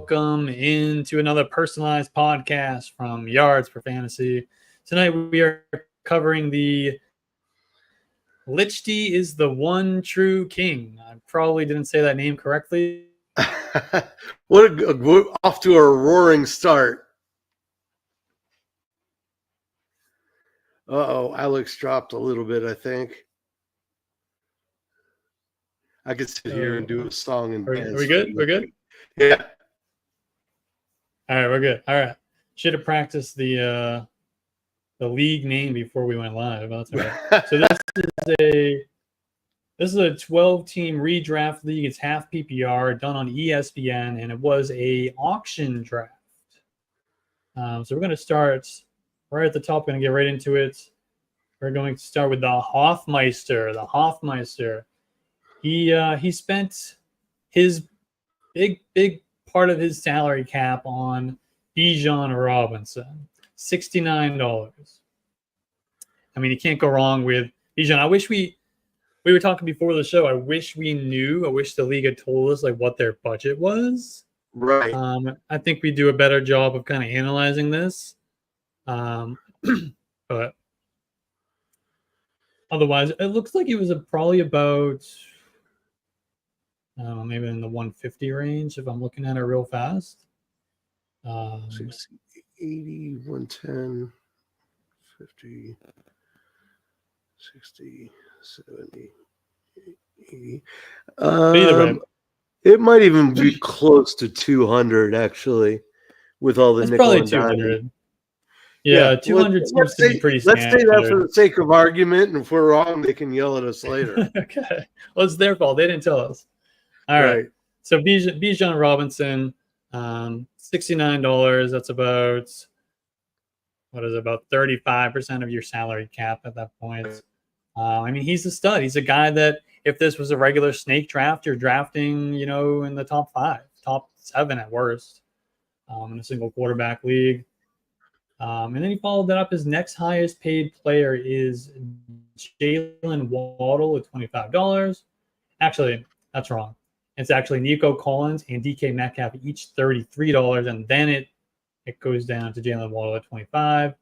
welcome into another personalized podcast from Yards for Fantasy. Tonight we are covering the Lichty is the one true king. I probably didn't say that name correctly. We're off to a roaring start. Alex dropped a little bit, I think. I could sit here and do a song and dance. Are we good? We're good? Yeah. All right, we're good. All right. Should have practiced the league name before we went live. That's all right. So this is a 12-team redraft league. It's half PPR, done on ESPN, and it was a auction draft. So we're going to start right at the top. We're going to get right into it. We're going to start with the Hoffmeister. The Hoffmeister. He spent his big part of his salary cap on Bijan Robinson, $69. I mean, you can't go wrong with Bijan. I wish we were talking before the show. I wish we knew. I wish the league had told us like what their budget was. Right. I think we do a better job of kind of analyzing this. But otherwise, it looks like it was probably about, I don't know, maybe in the 150 range if I'm looking at it real fast. 80, 110, 50, 60, 70, 80. Either way. It might even be close to 200, actually, with all the nickel probably 200. Yeah, 200 seems to be pretty standard. Let's say that for the sake of argument, and if we're wrong, they can yell at us later. Okay. Well, it's their fault. They didn't tell us. All right. So Bijan Robinson, $69. That's about, about 35% of your salary cap at that point. I mean, he's a stud. He's a guy that if this was a regular snake draft, you're drafting, in the top 5, top 7 at worst, in a single quarterback league. And then he followed that up. His next highest paid player is Jalen Waddle at $25. Actually, that's wrong. It's actually Nico Collins and DK Metcalf each $33, and then it goes down to Jalen Waddle at $25.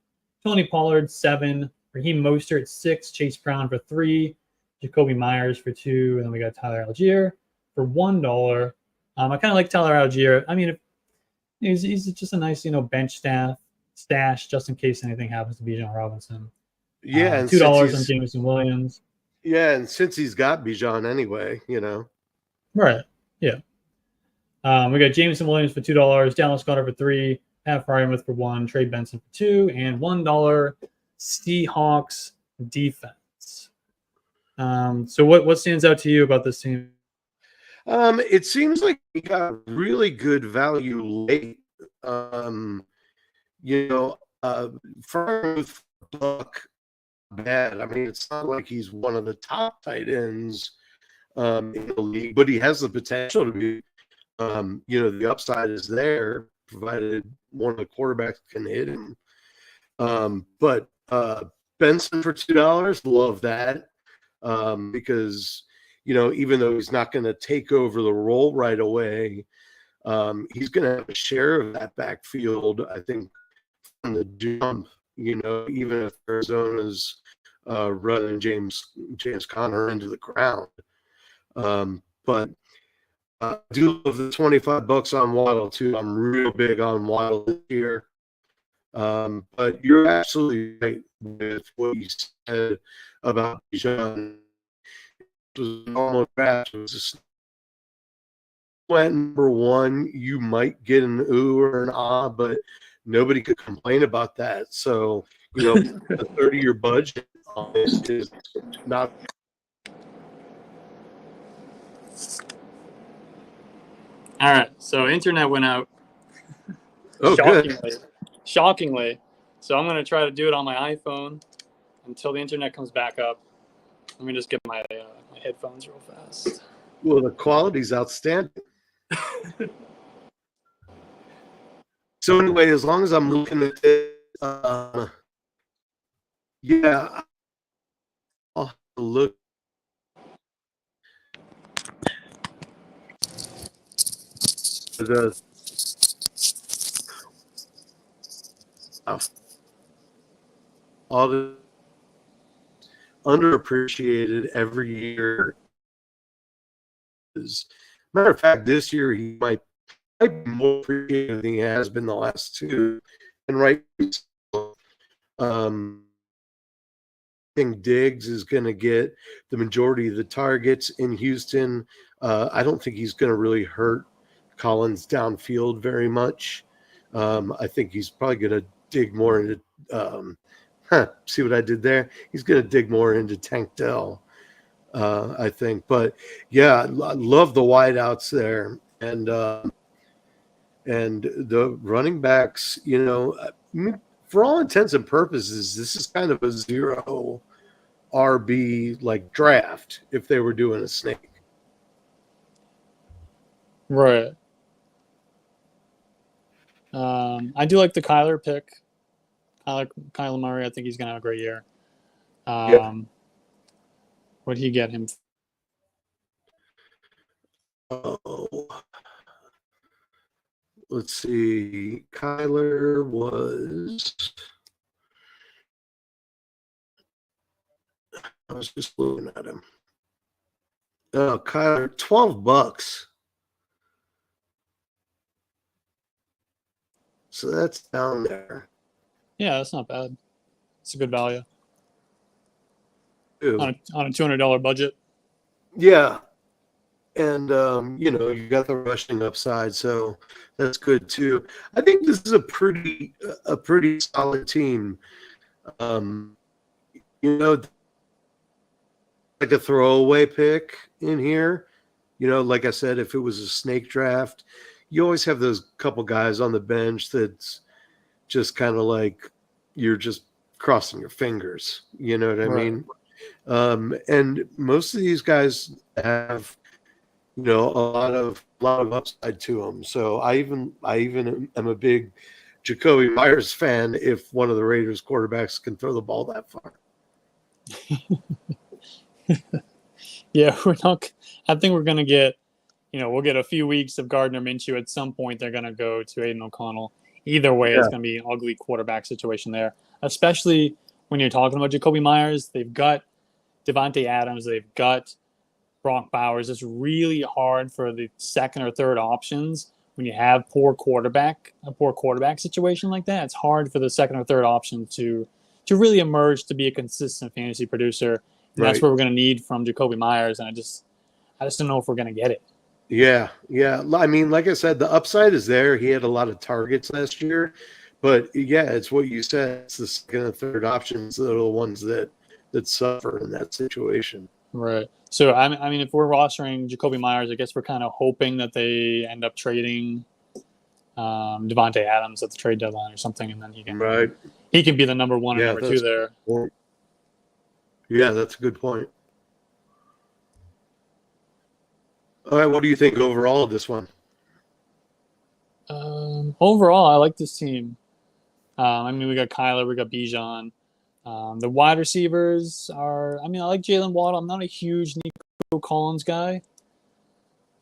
Tony Pollard $7, Raheem Mostert $6, Chase Brown for $3, Jacoby Myers for $2, and then we got Tyler Algier for $1. I kind of like Tyler Algier. I mean, he's just a nice bench stash just in case anything happens to Bijan Robinson. Yeah, and $2 on Jameson Williams. Yeah, and since he's got Bijan anyway, Right. Yeah. We got Jameson Williams for $2, Dallas Goedert for $3, Pat Fryermuth for $1, Trey Benson for $2, and $1 Seahawks defense. So what stands out to you about this team? It seems like he got really good value late. Fryermuth Buck bad. I mean, it's not like he's one of the top tight ends in the league, but he has the potential to be. The upside is there, provided one of the quarterbacks can hit him. But Benson for $2, love that, because even though he's not going to take over the role right away, he's going to have a share of that backfield. I think from the jump. Even if Arizona's running James Conner into the ground. But I do love the $25 on Waddle too. I'm real big on Waddle this year. But you're absolutely right with what you said about Bijan. It was an almost draft. It was just number one, you might get an ooh or an ah, but nobody could complain about that. So, a 30-year budget on this is not. All right. So internet went out. Oh, Shockingly. So I'm going to try to do it on my iPhone until the internet comes back up. Let me just get my headphones real fast. Well, the quality's outstanding. So anyway, as long as I'm looking at it, I'll have to look. The All the underappreciated every year. Matter of fact, this year he might be more appreciated than he has been the last two. And right, I think Diggs is going to get the majority of the targets in Houston. I don't think he's going to really hurt Collins downfield very much. I think he's probably going to dig more into see what I did there? He's going to dig more into Tank Dell, I think. But yeah, I love the wideouts there, and the running backs. For all intents and purposes, this is kind of a zero RB like draft if they were doing a snake. Right. I do like the Kyler pick. Kyler Murray, I think he's going to have a great year. What'd he get him? Oh, let's see. Kyler was. I was just looking at him. Oh, Kyler, $12. So that's down there. Yeah, that's not bad. It's a good value Too. on a $200 budget. Yeah, and you got the rushing upside, so that's good too. I think this is a pretty solid team. Like a throwaway pick in here. Like I said, if it was a snake draft, you always have those couple guys on the bench that's just kind of like you're just crossing your fingers. You know what I mean? And most of these guys have, a lot of upside to them. So I even am a big Jacoby Myers fan if one of the Raiders quarterbacks can throw the ball that far. Yeah, I think we're going to get, we'll get a few weeks of Gardner Minshew. At some point, they're going to go to Aiden O'Connell. Either way, It's going to be an ugly quarterback situation there, especially when you're talking about Jacoby Myers. They've got Devontae Adams. They've got Brock Bowers. It's really hard for the second or third options when you have a poor quarterback situation like that. It's hard for the second or third option to really emerge to be a consistent fantasy producer. And that's what we're going to need from Jacoby Myers. And I just don't know if we're going to get it. Yeah. I mean, like I said, the upside is there. He had a lot of targets last year. But, yeah, it's what you said. It's the second and third options that are the ones that suffer in that situation. Right. So, I mean, if we're rostering Jacoby Myers, I guess we're kind of hoping that they end up trading Devontae Adams at the trade deadline or something, and then he can be the number one and number two there. Yeah, that's a good point. All right, what do you think overall of this one? Overall, I like this team. I mean, we got Kyler, we got Bijan. The wide receivers are, I like Jalen Waddle. I'm not a huge Nico Collins guy.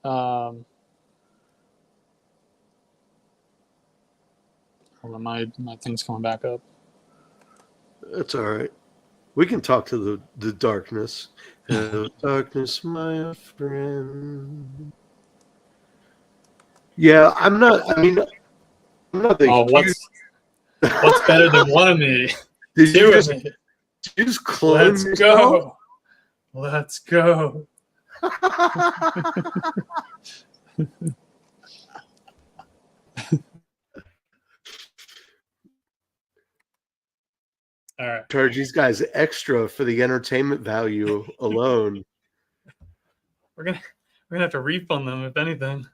Hold on, my thing's coming back up. That's all right. We can talk to the darkness. Hello, darkness, my friend. Yeah, I'm not the what's better than one of me? Did you just clone Let's yourself? Let's go. All right. Charge these guys extra for the entertainment value alone. We're gonna have to refund them if anything.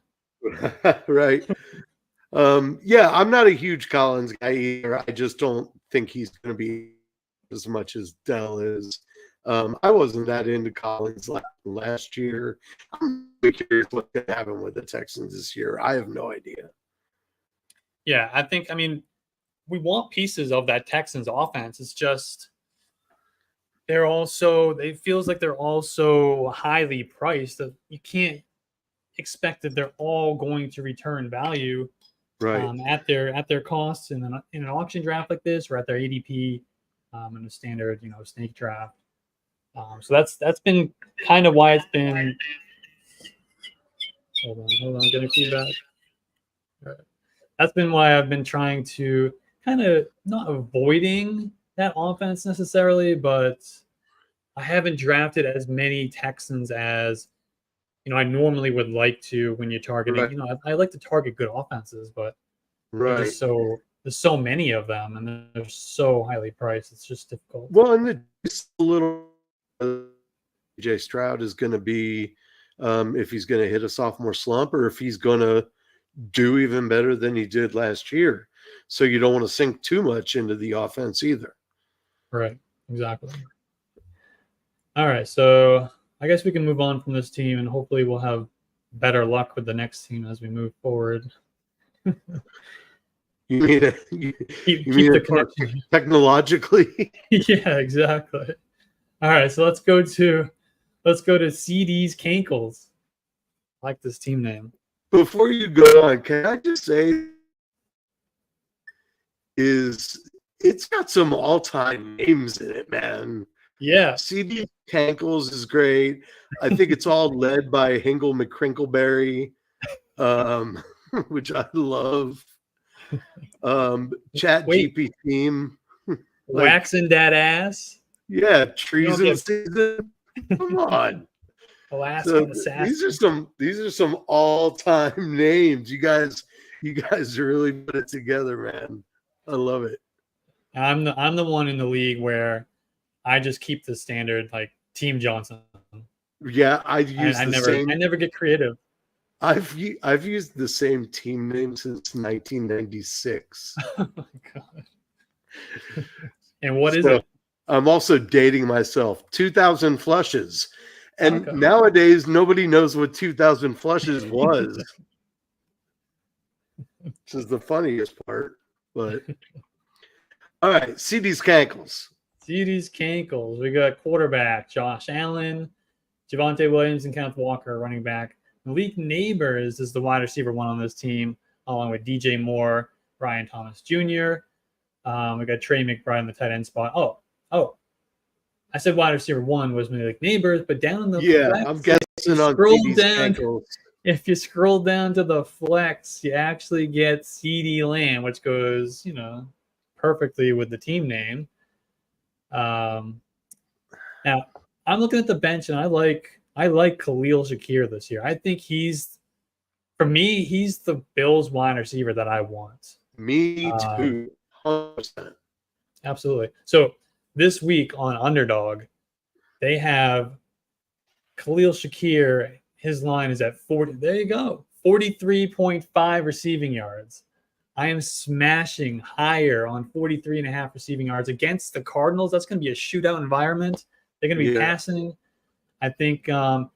Right. Yeah, I'm not a huge Collins guy either. I just don't think he's going to be as much as Dell is. I wasn't that into Collins last year. I'm really curious what's going to happen with the Texans this year. I have no idea. Yeah, I mean, we want pieces of that Texans offense. It's just it feels like they're also highly priced that you can't expect that they're all going to return value Right. at their costs in an auction draft like this, or at their ADP in a standard snake draft. So that's been kind of why it's been. Hold on, getting feedback. All right. That's been why I've been trying to kind of not avoiding that offense necessarily, but I haven't drafted as many Texans as I normally would like to when you're targeting. Right. I like to target good offenses, but Right. there's so many of them, and they're so highly priced. It's just difficult. Well, and just a little J. Stroud is going to be, if he's going to hit a sophomore slump or if he's going to do even better than he did last year. So you don't want to sink too much into the offense either. Right. Exactly. All right. So I guess we can move on from this team, and hopefully we'll have better luck with the next team as we move forward. You mean Keep mean the connection. technologically? Yeah, exactly. All right, so let's go to CD's Cankles. I like this team name. Before you go on, can I just say it's got some all-time names in it, man. Yeah. CD Cankles is great. I think it's all led by Hingle McCrinkleberry, which I love. Chat GP team. Waxing that ass. Yeah, treason season. Come on. Alaskan assassin. These are some all-time names. You guys really put it together, man. I love it. I'm the one in the league where I just keep the standard like Team Johnson. Yeah, I never get creative. I've used the same team name since 1996. Oh my god. And what is it? I'm also dating myself. 2000 Flushes. And nowadays nobody knows what 2000 Flushes was. Which is the funniest part. But all right, CD's Cankles. CD's Cankles. We got quarterback Josh Allen, Javonte Williams, and Kenneth Walker running back. Malik Neighbors is the wide receiver one on this team, along with DJ Moore, Brian Thomas Jr. We got Trey McBride in the tight end spot. Oh, I said wide receiver one was Malik Neighbors, but down in the flex, I'm guessing on CD's Cankles. If you scroll down to the flex, you actually get CD Lamb, which goes, perfectly with the team name. Now I'm looking at the bench, and I like Khalil Shakir this year. I think he's the Bills wide receiver that I want. Me too. 100%. Absolutely. So this week on Underdog, they have Khalil Shakir. His line is at 40. There you go. 43.5 receiving yards. I am smashing higher on 43.5 receiving yards against the Cardinals. That's going to be a shootout environment. They're going to be passing. I think Khalil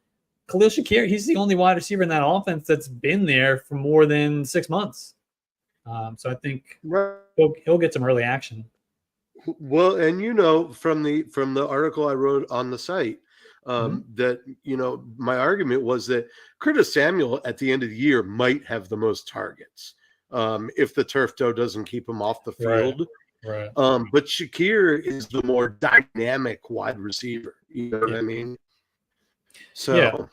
Shakir, he's the only wide receiver in that offense that's been there for more than 6 months. So I think he'll get some early action. Well, and from the article I wrote on the site, that my argument was that Curtis Samuel at the end of the year might have the most targets if the turf toe doesn't keep him off the field. Right. But Shakir is the more dynamic wide receiver. You know what I mean? So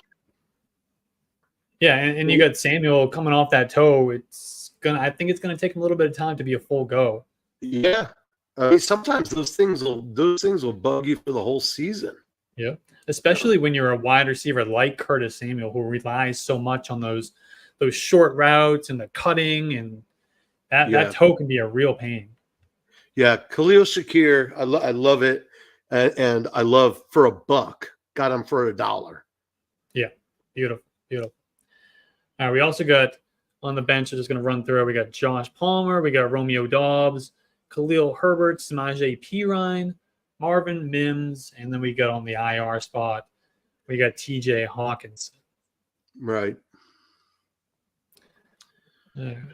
and you got Samuel coming off that toe. I think it's gonna take him a little bit of time to be a full go. Yeah. I mean, sometimes those things will bug you for the whole season. Yeah, especially when you're a wide receiver like Curtis Samuel, who relies so much on those short routes and the cutting, and that toe can be a real pain. Yeah, Khalil Shakir, I love it, and I love for $1. Got him for $1. Yeah, beautiful. All right, we also got on the bench. I'm just going to run through it. We got Josh Palmer, we got Romeo Doubs, Khalil Herbert, Samaje Perine, Marvin Mims, and then we got on the IR spot, we got TJ Hawkins. Right. And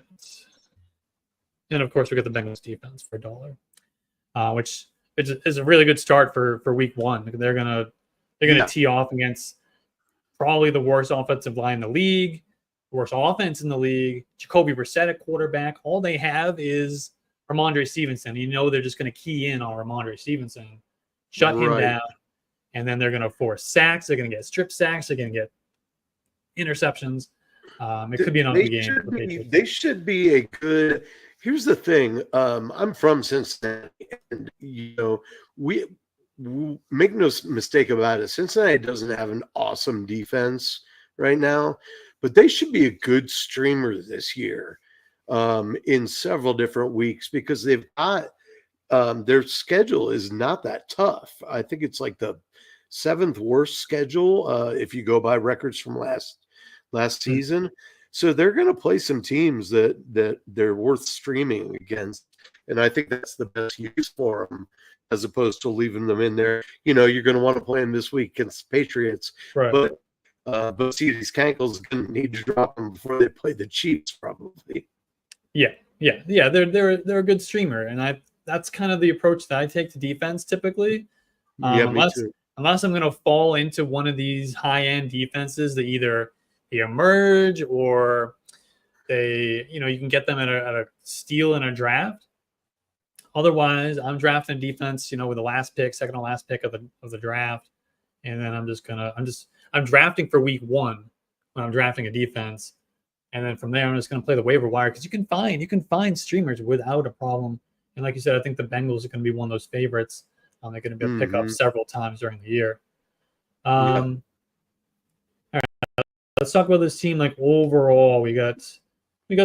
of course, we got the Bengals defense for $1, which is a really good start for week one. They're gonna tee off against probably the worst offensive line in the league worst offense in the league. Jacoby Brissett at quarterback. All they have is Ramondre Stevenson. You know they're just going to key in on Ramondre Stevenson, shut him down, and then they're going to force sacks. They're going to get strip sacks. They're going to get interceptions. It could be an ugly game. They should be a good. Here's the thing. I'm from Cincinnati, and we make no mistake about it. Cincinnati doesn't have an awesome defense right now, but they should be a good streamer this year in several different weeks because they've got their schedule is not that tough. I think it's like the 7th worst schedule if you go by records from last season. So they're going to play some teams that they're worth streaming against, and I think that's the best use for them, as opposed to leaving them in there. You're going to want to play them this week against the Patriots, right. but CeeDee Cankle's going to need to drop them before they play the Chiefs, probably. Yeah. They're a good streamer, and that's kind of the approach that I take to defense typically. Me too. Unless I'm going to fall into one of these high-end defenses that either they emerge or they, you can get them at a steal in a draft. Otherwise, I'm drafting defense, with the second to last pick of the draft, and then I'm drafting for week 1 when I'm drafting a defense, and then from there I'm just going to play the waiver wire because you can find streamers without a problem. And like you said, I think the Bengals are going to be one of those favorites. They're going to be able to pick up several times during the year. All right, let's talk about this team. Like overall, we got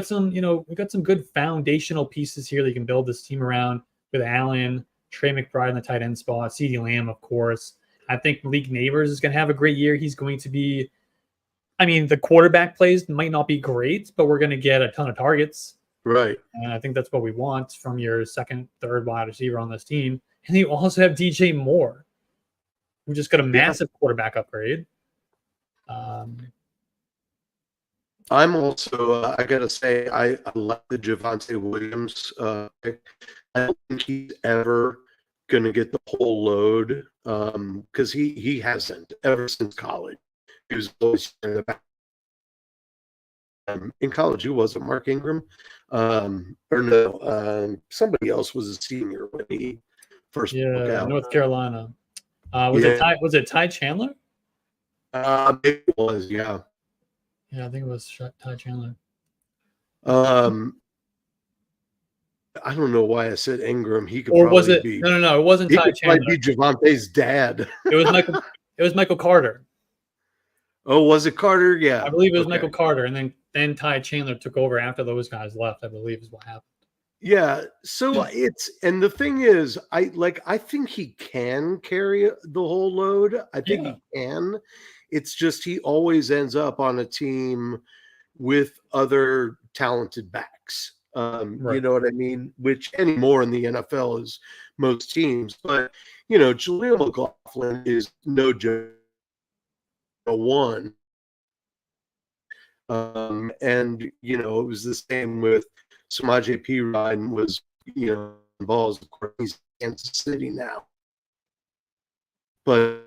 some good foundational pieces here that you can build this team around with Allen, Trey McBride in the tight end spot, CeeDee Lamb, of course. I think Malik Neighbors is going to have a great year. He's going to be, the quarterback plays might not be great, but we're going to get a ton of targets. Right. And I think that's what we want from your second, third wide receiver on this team. And you also have DJ Moore, who just got a massive quarterback upgrade. I'm also, I got to say, I like the Javonte Williams pick. I don't think he's ever going to get the whole load because he hasn't ever since college. He was always in the back. In college, who was it? Mark Ingram? Or no, somebody else was a senior when he first broke out. North Carolina. Was it Ty Chandler? It was, yeah. Yeah, I think it was Ty Chandler. I don't know why I said Ingram. He could, or was it? Be, no, it wasn't Ty Chandler. He could probably be Javonte's dad. It was Michael Carter. Oh, was it Carter? Yeah, I believe it was Michael Carter, and then Ty Chandler took over after those guys left. I believe is what happened. Yeah, so and the thing is, I think he can carry the whole load. I think he can. It's just he always ends up on a team with other talented backs. Right. You know what I mean? Which anymore in the NFL is most teams. But, Jaleel McLaughlin is no joke. One. And, it was the same with Samaje Perine was, balls. Of course, he's in Kansas City now. But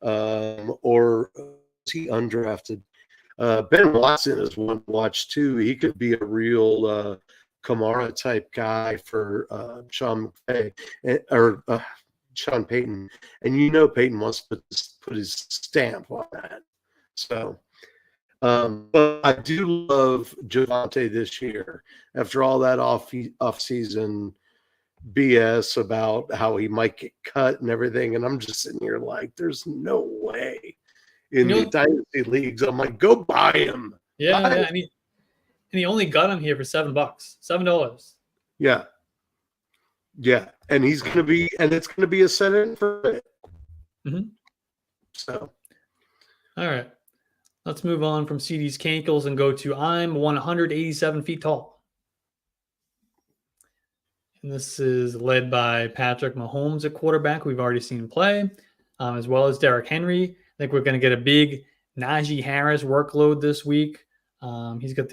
or is he undrafted? Ben Watson is one to watch too. He could be a real Kamara type guy for Sean McVay or Sean Payton, and Payton wants to put his stamp on that. So, but I do love Javonte this year. After all that off-season BS about how he might get cut and everything, and I'm just sitting here like, there's no way in the dynasty leagues. I'm like, go buy him. Yeah, and he only got him here for $7. Yeah, and he's gonna be, and it's gonna be a set-in for it. Mm-hmm. So, all right, let's move on from CD's cankles and go to I'm 187 feet tall. And this is led by Patrick Mahomes at quarterback. We've already seen play, as well as Derrick Henry. I think we're going to get a big Najee Harris workload this week. He's got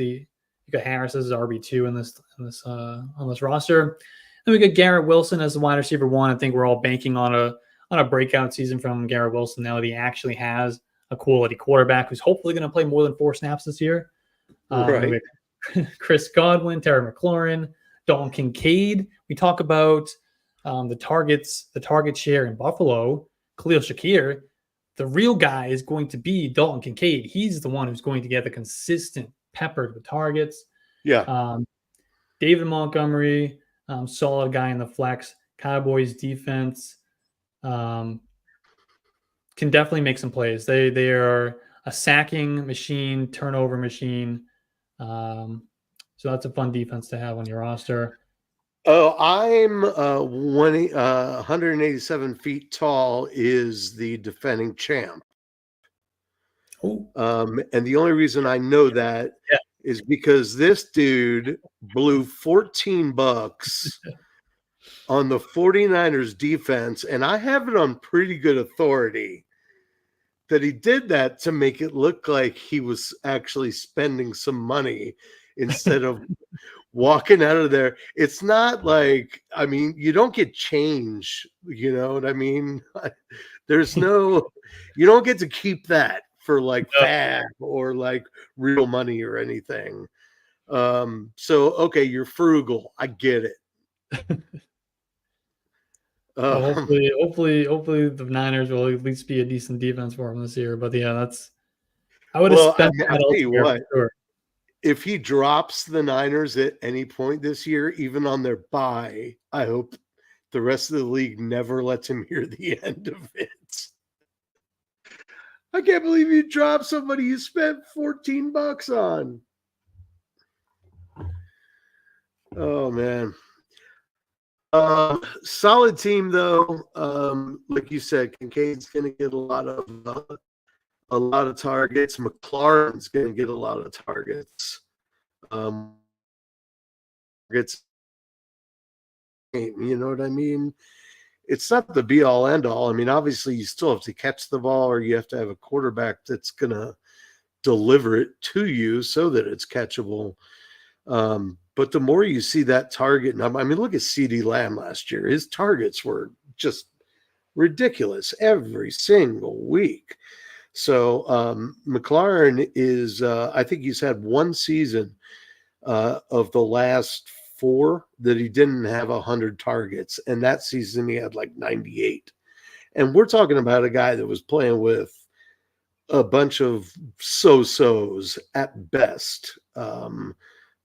Harris as RB2 on this roster. Then we got Garrett Wilson as the wide receiver 1. I think we're all banking on a breakout season from Garrett Wilson now that he actually has a quality quarterback who's hopefully going to play more than 4 snaps this year. Right. Chris Godwin, Terry McLaurin, Dalton Kincaid. We talk about the target share in Buffalo, Khalil Shakir. The real guy is going to be Dalton Kincaid. He's the one who's going to get the consistent peppered with targets. Yeah. David Montgomery, solid guy in the flex. Cowboys defense can definitely make some plays. They are a sacking machine, turnover machine. So that's a fun defense to have on your roster. Oh, I'm 187 feet tall is the defending champ. Oh, And the only reason I know that is because this dude blew $14 on the 49ers defense, and I have it on pretty good authority that he did that to make it look like he was actually spending some money instead of walking out of there. It's not like, I mean, you don't get change, you know what I mean? There's no, you don't get to keep that for like fab or like real money or anything. So, okay, you're frugal. I get it. well, hopefully the Niners will at least be a decent defense for him this year. But yeah, I would have spent I'll that tell you elsewhere what, for sure. if he drops the Niners at any point this year, even on their bye, I hope the rest of the league never lets him hear the end of it. I can't believe you dropped somebody you spent $14 on. Oh man. Solid team though. Like you said, Kincaid's going to get a lot of targets. McLaurin's going to get a lot of targets. You know what I mean? It's not the be all end all. I mean, obviously you still have to catch the ball, or you have to have a quarterback that's going to deliver it to you so that it's catchable. But the more you see that target number, I mean, look at CeeDee Lamb last year. His targets were just ridiculous every single week. So McLaurin is, I think he's had one season of the last 4 that he didn't have 100 targets. And that season he had like 98. And we're talking about a guy that was playing with a bunch of so-sos at best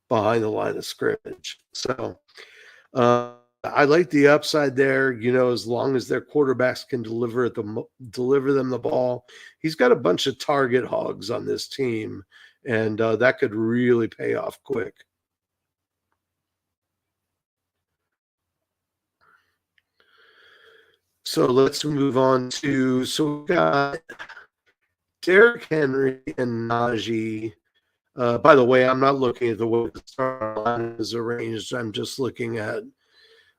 behind the line of scrimmage. So I like the upside there, you know, as long as their quarterbacks can deliver them the ball. He's got a bunch of target hogs on this team, and that could really pay off quick. So let's move on to, so we got Derrick Henry and Najee. By the way, I'm not looking at the way the star line is arranged. I'm just looking at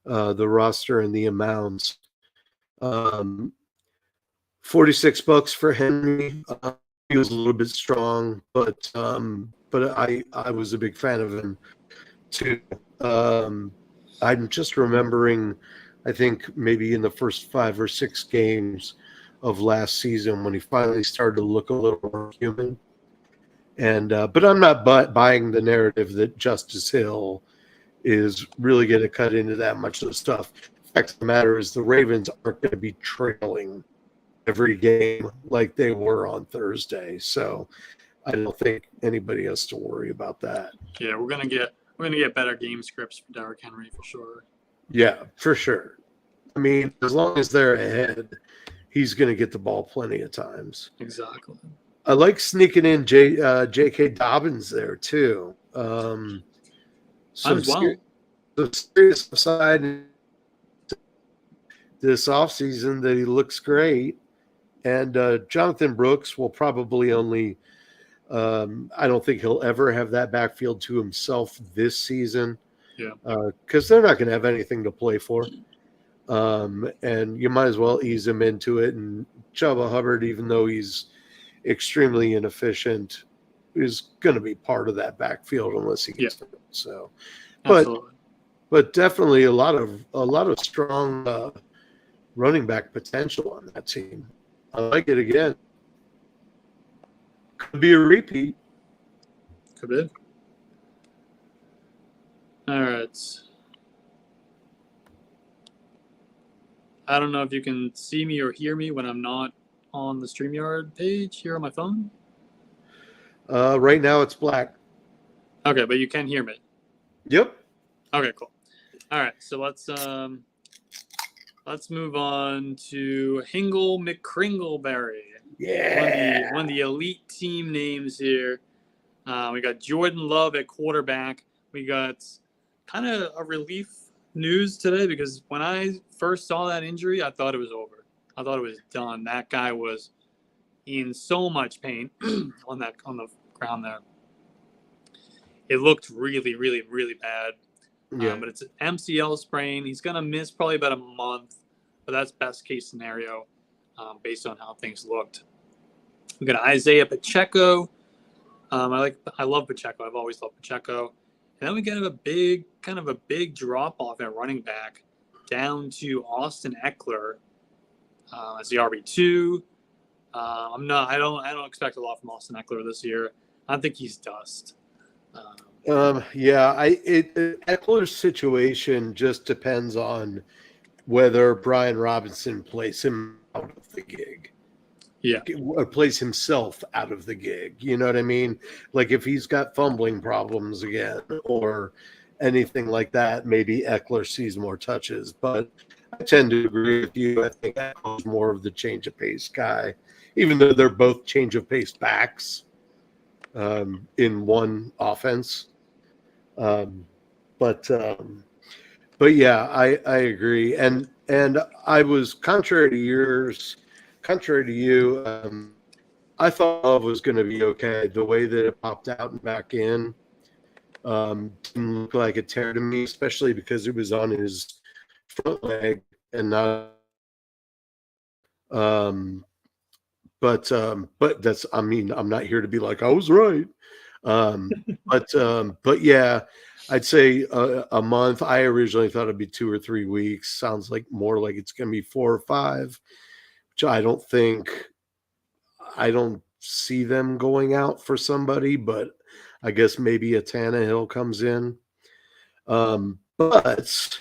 the roster and the amounts. $46 for Henry. He was a little bit strong, but I was a big fan of him too. I'm just remembering, I think maybe in the first 5 or 6 games of last season when he finally started to look a little more human. And but I'm not buying the narrative that Justice Hill is really going to cut into that much of the stuff. The fact of the matter is the Ravens aren't going to be trailing every game like they were on Thursday. So I don't think anybody has to worry about that. Yeah, we're gonna get better game scripts for Derrick Henry for sure. Yeah, for sure. I mean, as long as they're ahead, he's going to get the ball plenty of times. Exactly. I like sneaking in J.K. Dobbins there too. Some serious upside this offseason that he looks great. And Jonathan Brooks will probably only I don't think he'll ever have that backfield to himself this season. Yeah. Because they're not going to have anything to play for. And you might as well ease him into it. And Chuba Hubbard, even though he's extremely inefficient, is going to be part of that backfield unless he gets hurt. So, but definitely a lot of strong running back potential on that team. I like it again. Could be a repeat. Could be. All right. I don't know if you can see me or hear me when I'm not on the StreamYard page here on my phone. Right now it's black. Okay, but you can hear me. Yep. Okay, cool. All right, so let's move on to Hingle McCringleberry. Yeah. One of the elite team names here. We got Jordan Love at quarterback. We got kind of a relief news today because when I first saw that injury, I thought it was over. I thought it was done. That guy was in so much pain on the ground there. It looked really, really, really bad. Yeah. But it's an MCL sprain. He's gonna miss probably about a month, but that's best case scenario based on how things looked. We got Isaiah Pacheco. I love Pacheco. I've always loved Pacheco. And then we get a big drop off at running back down to Austin Eckler as the RB2. I don't expect a lot from Austin Eckler this year. I think he's dust. Eckler's situation just depends on whether Brian Robinson plays him out of the gig. Yeah. Or plays himself out of the gig. You know what I mean? Like if he's got fumbling problems again or anything like that, maybe Eckler sees more touches. But I tend to agree with you. I think Eckler's more of the change of pace guy, even though they're both change of pace backs in one offense. But yeah, I agree. And I was contrary to you. I thought Love was going to be okay. The way that it popped out and back in didn't look like a tear to me, especially because it was on his front leg and not. But that's. I mean, I'm not here to be like I was right. But yeah, I'd say a month. I originally thought it'd be 2 or 3 weeks. Sounds like more like it's going to be 4 or 5, which I don't see them going out for somebody, but I guess maybe a Tannehill comes in. But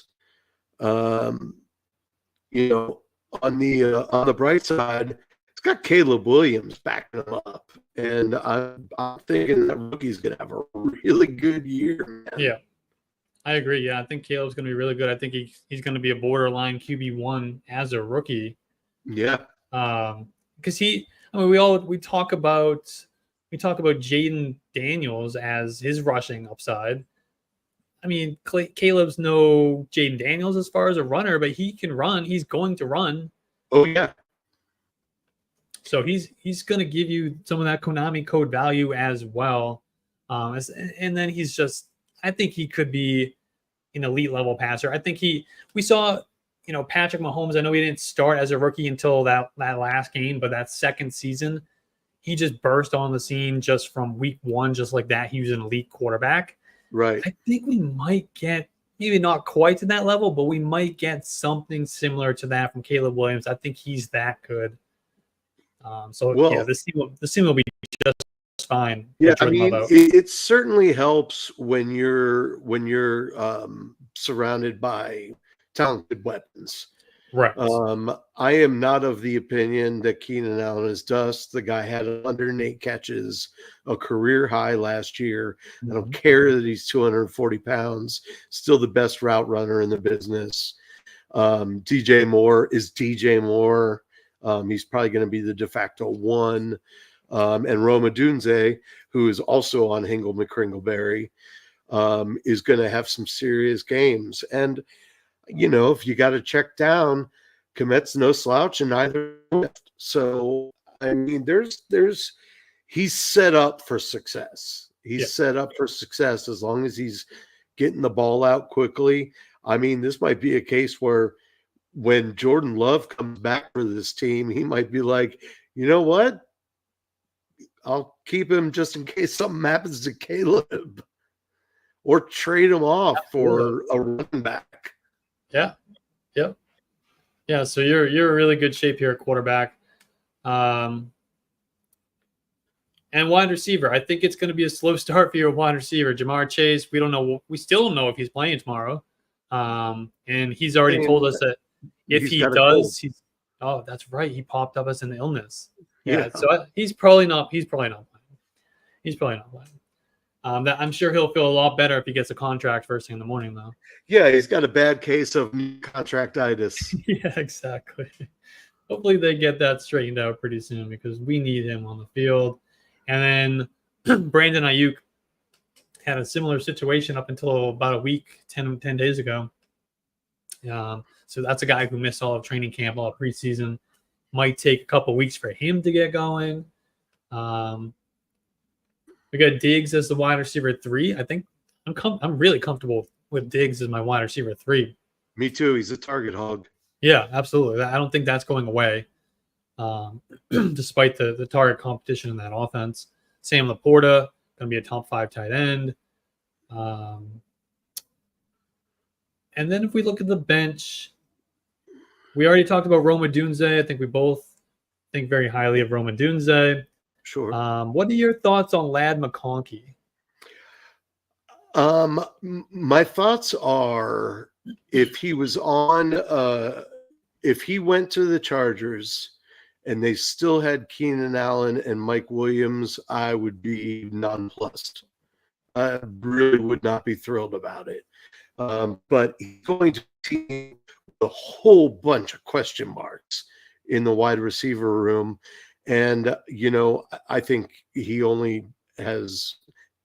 you know, on the bright side, it's got Caleb Williams backing him up, and I'm thinking that rookie's gonna have a really good year, man. Yeah, I agree. Yeah, I think Caleb's going to be really good. I think he's going to be a borderline QB1 as a rookie. Yeah. Because we talk about Jaden Daniels as his rushing upside. I mean, Caleb's no Jaden Daniels as far as a runner, but he can run. He's going to run. Oh yeah. So he's going to give you some of that Konami code value as well. And then I think he could be an elite level passer. I think we saw, Patrick Mahomes. I know he didn't start as a rookie until that last game, but that second season, he just burst on the scene just from week one, just like that. He was an elite quarterback. Right. I think we might get, maybe not quite to that level, but we might get something similar to that from Caleb Williams. I think he's that good. The scene will be just fine. Yeah, I mean, it certainly helps when you're surrounded by talented weapons. Right. I am not of the opinion that Keenan Allen is dust. The guy had 108 catches, a career high last year. Mm-hmm. I don't care that he's 240 pounds, still the best route runner in the business. DJ Moore is DJ Moore. He's probably going to be the de facto one. And Roma Dunze, who is also on Hingle McCringleberry, is going to have some serious games. And, if you got to check down, Komet's no slouch and neither. So, I mean, he's set up for success. He's set up for success as long as he's getting the ball out quickly. I mean, this might be a case where when Jordan Love comes back for this team, he might be like, you know what? I'll keep him just in case something happens to Caleb, or trade him off for a running back. Yeah. Yep. Yeah. So you're in really good shape here at quarterback. And wide receiver, I think it's going to be a slow start for your wide receiver. Jamar Chase, we don't know. We still don't know if he's playing tomorrow. And he's already told us that if he got a cold. does, oh, that's right. He popped up as an illness. Yeah. So he's probably not playing. He's probably not playing. I'm sure he'll feel a lot better if he gets a contract first thing in the morning, though. Yeah, he's got a bad case of contractitis. Yeah, exactly. Hopefully they get that straightened out pretty soon because we need him on the field. And then Brandon Ayuk had a similar situation up until about a week, 10 days ago. So that's a guy who missed all of training camp, all of preseason. Might take a couple weeks for him to get going. We got Diggs as the wide receiver 3. I think I'm really comfortable with Diggs as my wide receiver 3. Me too. He's a target hog. Yeah, absolutely. I don't think that's going away, despite the target competition in that offense. Sam Laporta, going to be a top 5 tight end. And then if we look at the bench, we already talked about Roma Dunze. I think we both think very highly of Roma Dunze. Sure. What are your thoughts on Ladd McConkey? My thoughts are if he was on, if he went to the Chargers and they still had Keenan Allen and Mike Williams, I would be nonplussed. I really would not be thrilled about it. But he's going to team with a whole bunch of question marks in the wide receiver room. And, I think he only has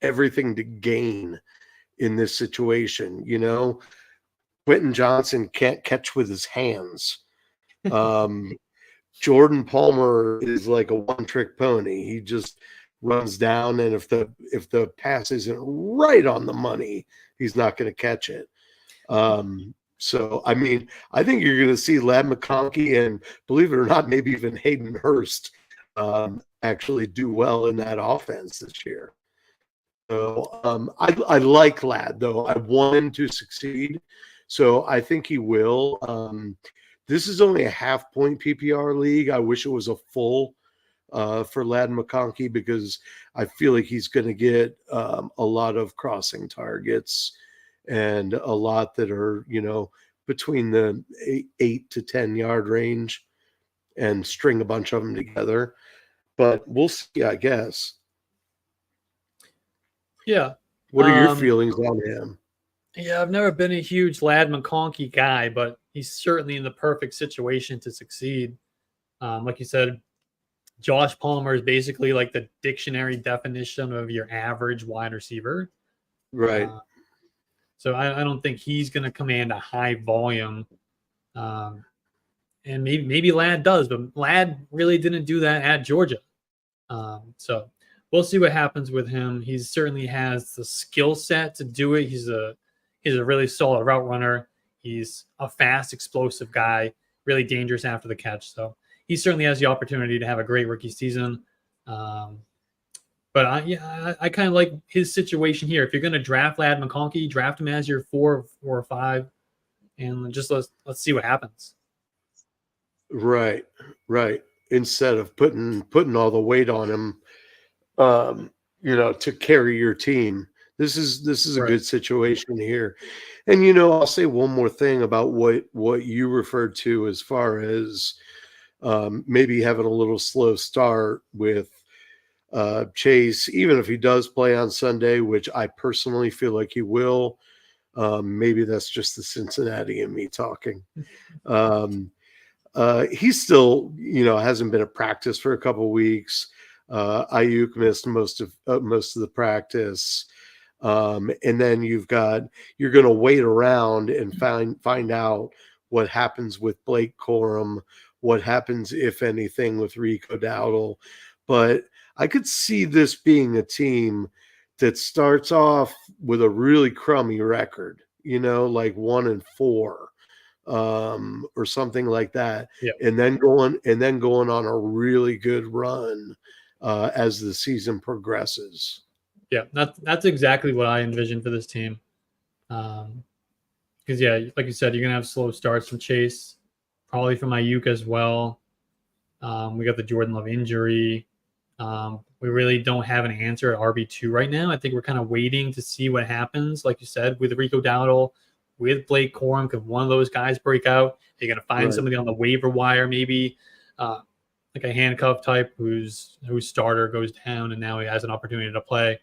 everything to gain in this situation. Quentin Johnson can't catch with his hands. Jordan Palmer is like a one-trick pony. He just runs down, and if the pass isn't right on the money, he's not going to catch it. So, I think you're going to see Ladd McConkey and, believe it or not, maybe even Hayden Hurst actually do well in that offense this year. So I like Ladd, though. I want him to succeed. So I think he will. This is only a half-point PPR league. I wish it was a full for Ladd McConkey because I feel like he's going to get a lot of crossing targets and a lot that are, between the 8 to 10 yard range and string a bunch of them together. But we'll see, I guess. Yeah. What are your feelings on him? Yeah, I've never been a huge Ladd McConkey guy, but he's certainly in the perfect situation to succeed. Like you said, Josh Palmer is basically like the dictionary definition of your average wide receiver. Right. So I don't think he's going to command a high volume. And maybe Ladd does, but Ladd really didn't do that at Georgia. So we'll see what happens with him. He certainly has the skill set to do it. He's a really solid route runner. He's a fast, explosive guy, really dangerous after the catch. So he certainly has the opportunity to have a great rookie season. But I kind of like his situation here. If you're going to draft Ladd McConkey, draft him as your 4 or 5, and just let's see what happens. Right. Instead of putting all the weight on him, to carry your team. This is a good situation here. And I'll say one more thing about what you referred to as far as maybe having a little slow start with Chase, even if he does play on Sunday, which I personally feel like he will. Maybe that's just the Cincinnati in me talking. He's still, hasn't been at practice for a couple of weeks. Ayuk missed most of the practice. And then you're going to wait around and find out what happens with Blake Corum, what happens, if anything, with Rico Dowdle. But I could see this being a team that starts off with a really crummy record, like 1-4, or something like that. Yeah. And then going on a really good run as the season progresses. Yeah, that's exactly what I envisioned for this team. Because, like you said, you're going to have slow starts from Chase, probably from Ayuk as well. We got the Jordan Love injury. we really don't have an answer at RB2 right now. I think we're kind of waiting to see what happens, like you said, with Rico Dowdle, with Blake Corum. Could one of those guys break out? You're going to find somebody on the waiver wire, maybe like a handcuff type whose starter goes down and now he has an opportunity to play.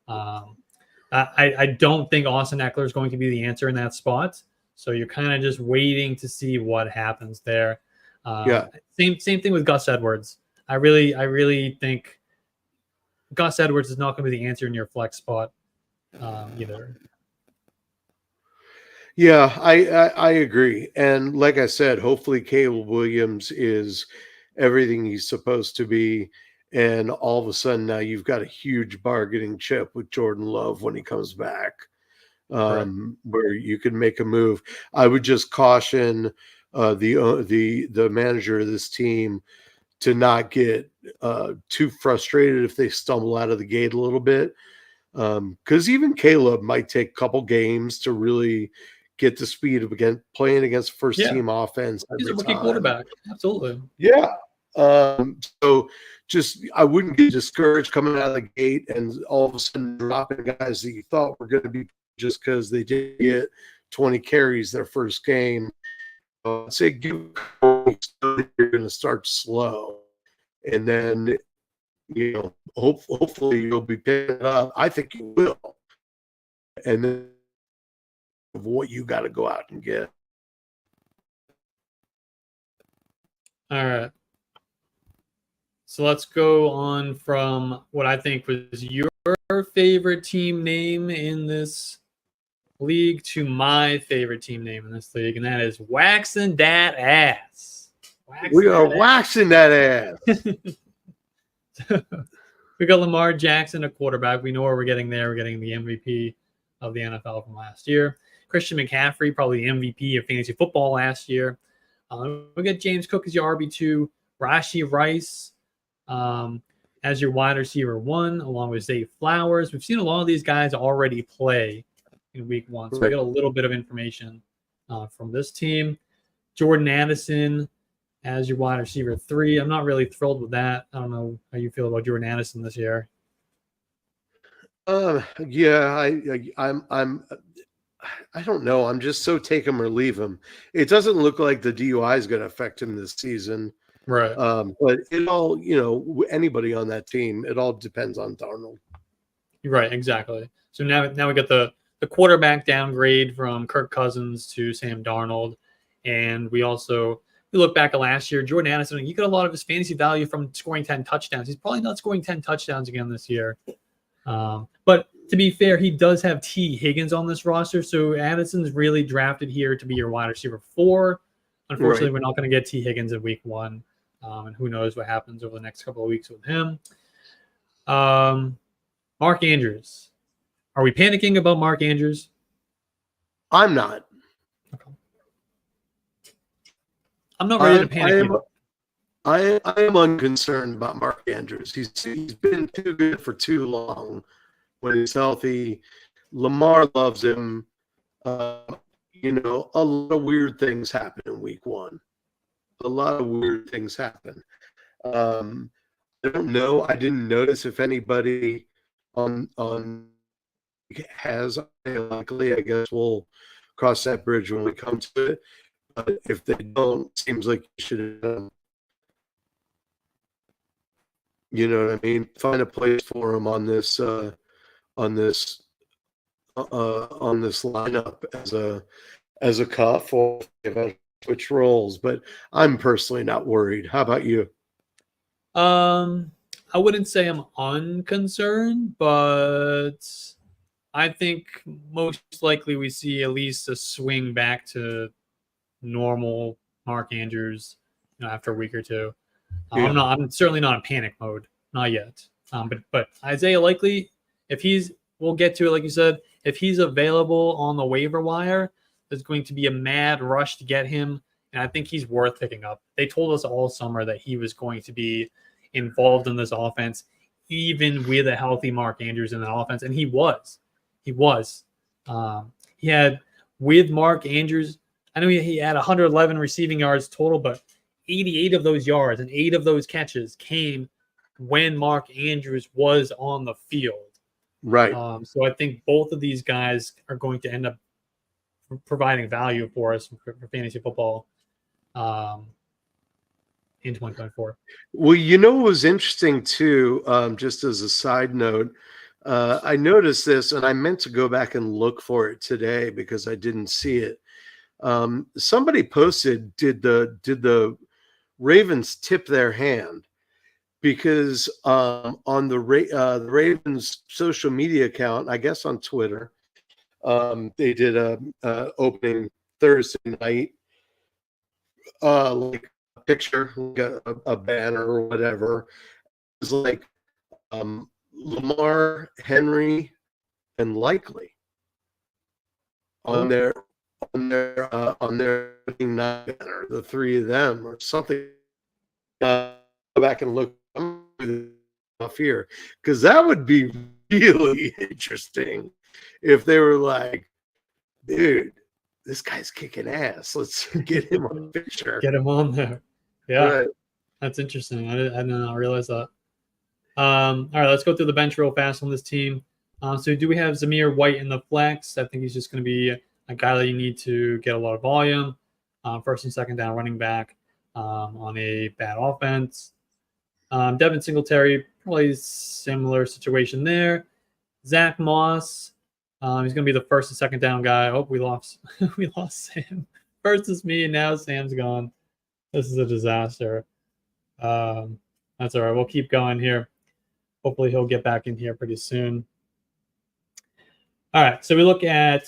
I don't think Austin Eckler is going to be the answer in that spot. So you're kind of just waiting to see what happens there. Same thing with Gus Edwards. I really think Gus Edwards is not going to be the answer in your flex spot either. Yeah, I agree. And like I said, hopefully Caleb Williams is everything he's supposed to be. And all of a sudden now you've got a huge bargaining chip with Jordan Love when he comes back, where you can make a move. I would just caution the manager of this team to not get too frustrated if they stumble out of the gate a little bit. Because even Caleb might take a couple games to really get the speed of playing against first team offense. He's a rookie quarterback. Absolutely. Yeah. So just, I wouldn't get discouraged coming out of the gate and all of a sudden dropping guys that you thought were going to be just because they did get 20 carries their first game. I'd say you're going to start slow, and then hopefully you'll be picking it up. I think you will, and then of what you got to go out and get. All right. So let's go on from what I think was your favorite team name in this league to my favorite team name in this league, and that is Waxing Dat Ass. We are waxing that ass. We got Lamar Jackson, a quarterback. We know where we're getting there. We're getting the MVP of the NFL from last year. Christian McCaffrey, probably the MVP of fantasy football last year. We got James Cook as your RB2, Rashee Rice as your wide receiver 1, along with Zay Flowers. We've seen a lot of these guys already play in week 1, so we got a little bit of information from this team. Jordan Addison as your wide receiver 3. I'm not really thrilled with that. I don't know how you feel about Jordan Addison this year. Yeah, I don't know. I'm just so take him or leave him. It doesn't look like the DUI is going to affect him this season. Right. But it all, anybody on that team, it all depends on Darnold. Right, exactly. So now we got the quarterback downgrade from Kirk Cousins to Sam Darnold. And we look back at last year, Jordan Addison, you get a lot of his fantasy value from scoring 10 touchdowns. He's probably not scoring 10 touchdowns again this year. But to be fair, he does have T. Higgins on this roster. So Addison's really drafted here to be your wide receiver 4. Unfortunately, we're not going to get T. Higgins in week 1. And who knows what happens over the next couple of weeks with him. Mark Andrews. Are we panicking about Mark Andrews? I'm not. Okay. I'm not ready to panic. I am unconcerned about Mark Andrews. He's been too good for too long. When he's healthy, Lamar loves him. A lot of weird things happen in week 1. A lot of weird things happen. I don't know. I didn't notice if anybody on has likely. I guess we'll cross that bridge when we come to it. But if they don't, it seems like you should. You know what I mean? Find a place for him on this lineup as a cuff, or if I switch roles. But I'm personally not worried. How about you? I wouldn't say I'm unconcerned, but I think most likely we see at least a swing back to normal Mark Andrews after a week or two. I'm certainly not in panic mode, not yet. But Isaiah Likely, we'll get to it, like you said, if he's available on the waiver wire, there's going to be a mad rush to get him, and I think he's worth picking up. They told us all summer that he was going to be involved in this offense, even with a healthy Mark Andrews in that offense, and he was. He had, with Mark Andrews, I know he had 111 receiving yards total, but 88 of those yards and 8 of those catches came when Mark Andrews was on the field. Right. So I think both of these guys are going to end up providing value for us for fantasy football in 2024. Well, you know what was interesting too, just as a side note, I noticed this and I meant to go back and look for it today because I didn't see it. Somebody posted, did the Ravens tip their hand? Because on the Ravens social media account, I guess on Twitter, they did a opening Thursday night, like a picture, like a banner or whatever. It was like Lamar, Henry, and Likely on their opening night banner, the three of them or something. Go back and look off here because that would be really interesting if they were like, dude, this guy's kicking ass. Let's get him on a picture. Get him on there. Yeah, Right. That's interesting. I did not realize that. All right, let's go through the bench real fast on this team. So do we have Zamir White in the flex? I think he's just going to be a guy that you need to get a lot of volume. First and second down running back on a bad offense. Devin Singletary, probably similar situation there. Zach Moss, he's going to be the first and second down guy. Oh, we lost Sam. First is me, and now Sam's gone. This is a disaster. That's all right. We'll keep going here. Hopefully he'll get back in here pretty soon. All right, so we look at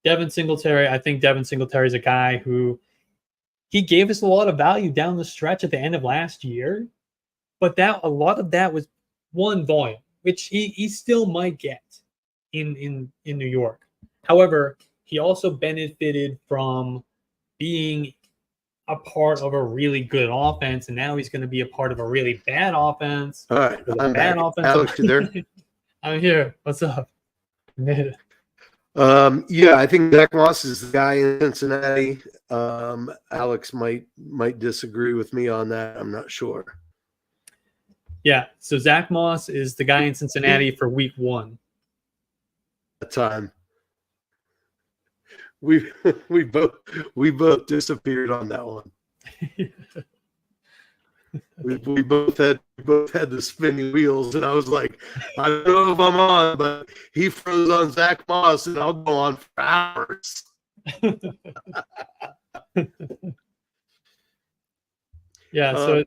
Devin Singletary. I think Devin Singletary is a guy who he gave us a lot of value down the stretch at the end of last year, but a lot of that was one volume, which he still might get in New York. However, he also benefited from being a part of a really good offense, and now he's going to be a part of a really bad offense. All right, I'm back. Alex, you there? I'm here. What's up? Yeah, I think Zach Moss is the guy in Cincinnati. Alex might disagree with me on that. I'm not sure. Yeah, so Zach Moss is the guy in Cincinnati for week 1. That time. We both disappeared on that one. we both had the spinning wheels, and I was like, I don't know if I'm on, but he froze on Zach Moss, and I'll go on for hours. Yeah. So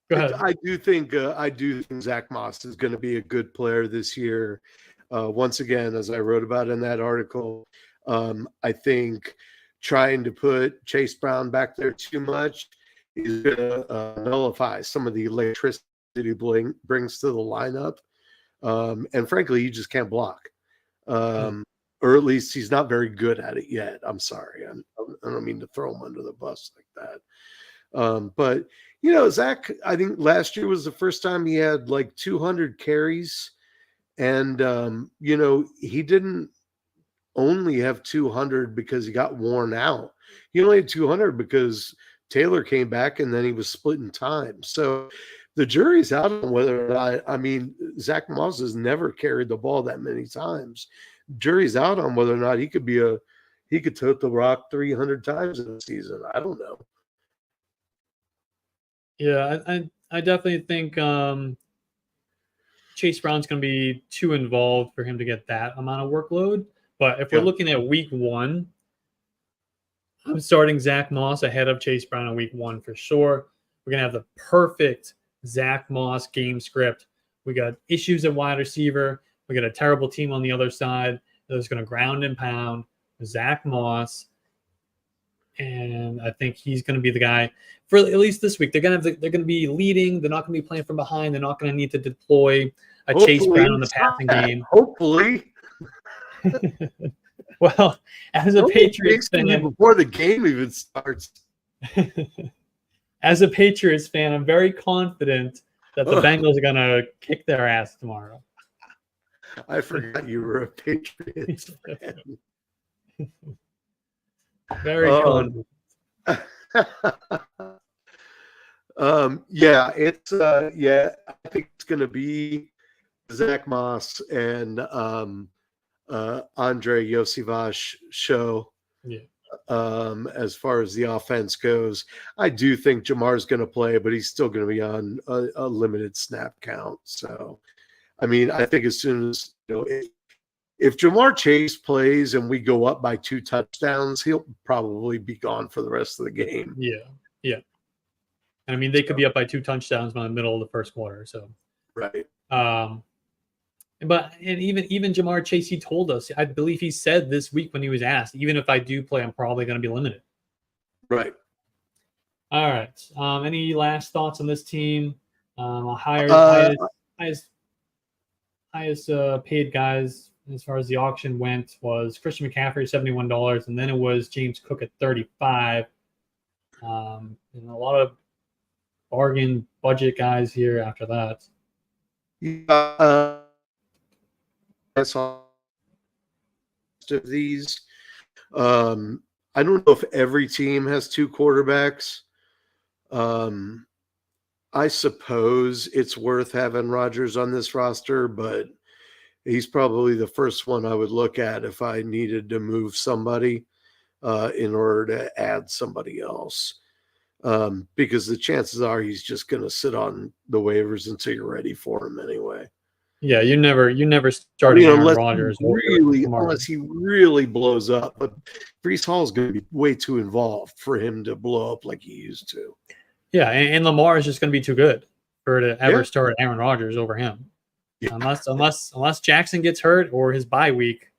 go ahead. I do think Zach Moss is going to be a good player this year. Once again, as I wrote about in that article. I think trying to put Chase Brown back there too much is going to nullify some of the electricity he brings to the lineup. And frankly, he just can't block. Or at least he's not very good at it yet. I'm sorry. I don't mean to throw him under the bus like that. But, Zach, I think last year was the first time he had like 200 carries. And, he didn't only have 200 because he got worn out. He only had 200 because Taylor came back and then he was splitting time. So the jury's out on whether or not, Zach Moss has never carried the ball that many times. Jury's out on whether or not he could tote the rock 300 times in a season. I don't know. Yeah, I definitely think Chase Brown's going to be too involved for him to get that amount of workload. But if we're looking at week 1, I'm starting Zach Moss ahead of Chase Brown in week 1 for sure. We're going to have the perfect Zach Moss game script. We got issues at wide receiver. We got a terrible team on the other side that's going to ground and pound Zach Moss. And I think he's going to be the guy for at least this week. They're going to be leading. They're not going to be playing from behind. They're not going to need to deploy Chase Brown in the passing game. Hopefully. Well, as a Patriots fan, before the game even starts. As a Patriots fan, I'm very confident that the Bengals are going to kick their ass tomorrow. I forgot you were a Patriots fan. Very confident. Yeah, it's going to be Zach Moss and Andre Yosivach show. Yeah. As far as the offense goes, I do think Jamar's going to play, but he's still going to be on a limited snap count. So, I mean, I think as soon as, if Jamar Chase plays and we go up by 2 touchdowns, he'll probably be gone for the rest of the game. Yeah. Yeah. I mean, they could be up by 2 touchdowns by the middle of the first quarter. So, right. But even Jamar Chase, he told us, I believe he said this week when he was asked, even if I do play, I'm probably going to be limited. Right. All right. Any last thoughts on this team? Highest paid guys as far as the auction went was Christian McCaffrey, $71, and then it was James Cook at $35. And a lot of bargain budget guys here after that. Yeah. I saw of these. I don't know if every team has 2 quarterbacks. I suppose it's worth having Rodgers on this roster, but he's probably the first one I would look at if I needed to move somebody in order to add somebody else. Because the chances are he's just going to sit on the waivers until you're ready for him anyway. Yeah, you never starting Aaron Rodgers unless he really blows up. But Breece Hall is going to be way too involved for him to blow up like he used to. Yeah, and Lamar is just going to be too good for to ever start Aaron Rodgers over him. Yeah. Unless Jackson gets hurt or his bye week.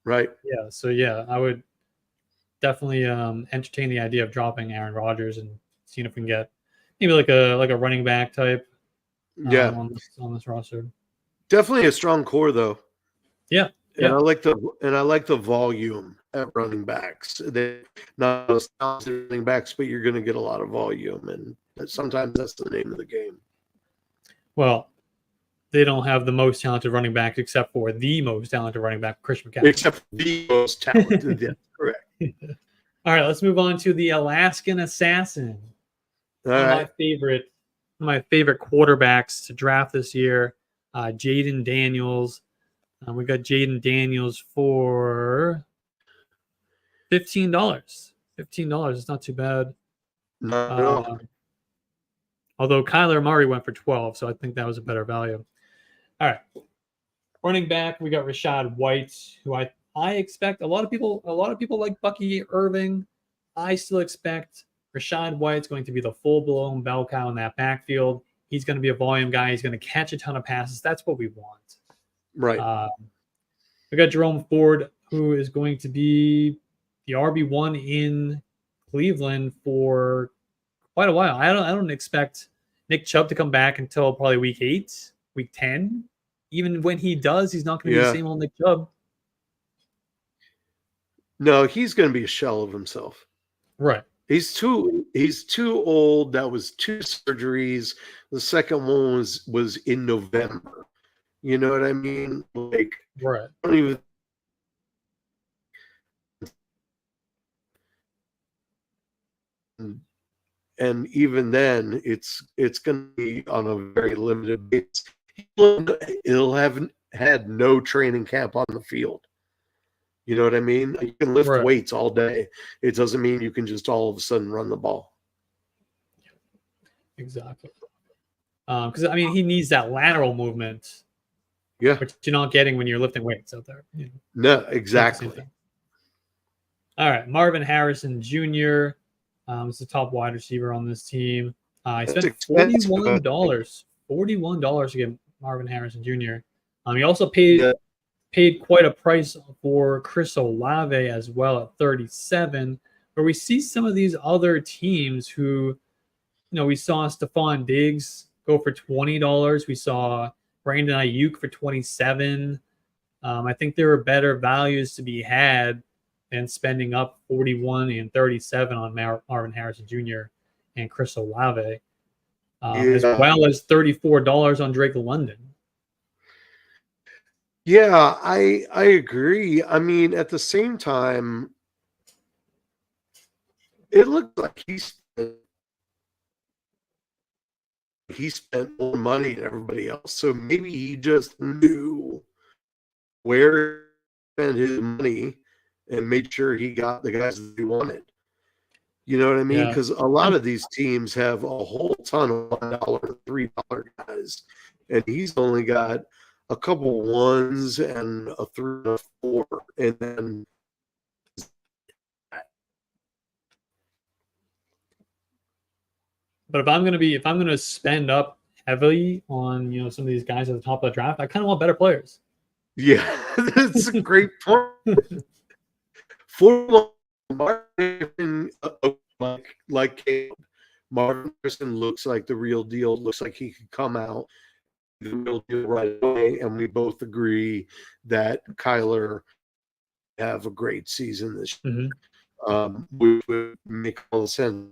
Right. Yeah. So I would definitely entertain the idea of dropping Aaron Rodgers and seeing if we can get maybe like a running back type. On this roster. Definitely a strong core though. Yeah. And I like the volume at running backs. They're not as talented running backs, but you're going to get a lot of volume, and sometimes that's the name of the game. Well, they don't have the most talented running back except for the most talented running back, Christian McCaffrey. Except for the most talented, yeah, correct. All right, let's move on to the Alaskan Assassin. My favorite quarterbacks to draft this year, Jaden Daniels. We got Jaden Daniels for $15. $15 is not too bad. No. Although Kyler Murray went for 12, so I think that was a better value. All right. Running back, we got Rashad White, who I expect a lot of people like Bucky Irving. I still expect Rashad White's going to be the full-blown bell cow in that backfield. He's going to be a volume guy. He's going to catch a ton of passes. That's what we want. Right. We got Jerome Ford, who is going to be the RB1 in Cleveland for quite a while. I don't expect Nick Chubb to come back until probably week 8, week 10. Even when he does, he's not going to be the same old Nick Chubb. No, he's going to be a shell of himself. Right. He's too old. That was 2 surgeries. The second one was in November. You know what I mean? Like, right. I don't even. And even then, it's going to be on a very limited basis. He'll have had no training camp on the field. You know what I mean? You can lift weights all day. It doesn't mean you can just all of a sudden run the ball. Exactly. Because, I mean, he needs that lateral movement. Yeah. Which you're not getting when you're lifting weights out there. You No, know, exactly. All right. Marvin Harrison Jr. Is the top wide receiver on this team. He spent $41. $41 to get Marvin Harrison Jr. He also paid quite a price for Chris Olave as well at $37. But we see some of these other teams who, we saw Stephon Diggs go for $20. We saw Brandon Ayuk for $27. I think there are better values to be had than spending up $41 and $37 on Marvin Harrison Jr. and Chris Olave, as well as $34 on Drake London. Yeah, I agree. I mean, at the same time, it looked like he's he spent more money than everybody else. So maybe he just knew where to spend his money and made sure he got the guys that he wanted. You know what I mean? Yeah. Because a lot of these teams have a whole ton of $1, $3 guys, and he's only got a couple ones and a 3 and a 4, and then But if I'm gonna spend up heavily on some of these guys at the top of the draft, I kind of want better players. yeah, that's a great point. For Martin, like Caleb, Martin Harrison looks like the real deal. Looks like he could come out the real deal right away, and we both agree that Kyler have a great season this year. Which would make all sense.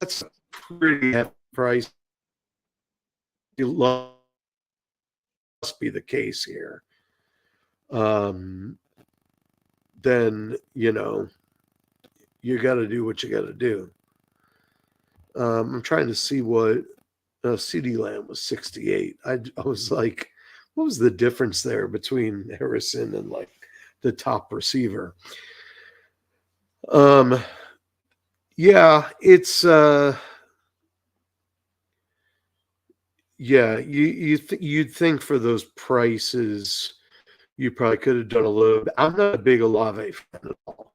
That's a pretty heavy price. It must be the case here. Then you got to do what you got to do. I'm trying to see what CD Lamb was 68. I was like, what was the difference there between Harrison and like the top receiver? Yeah, it's yeah, you'd think for those prices you probably could have done a little bit. I'm not a big Olave fan at all.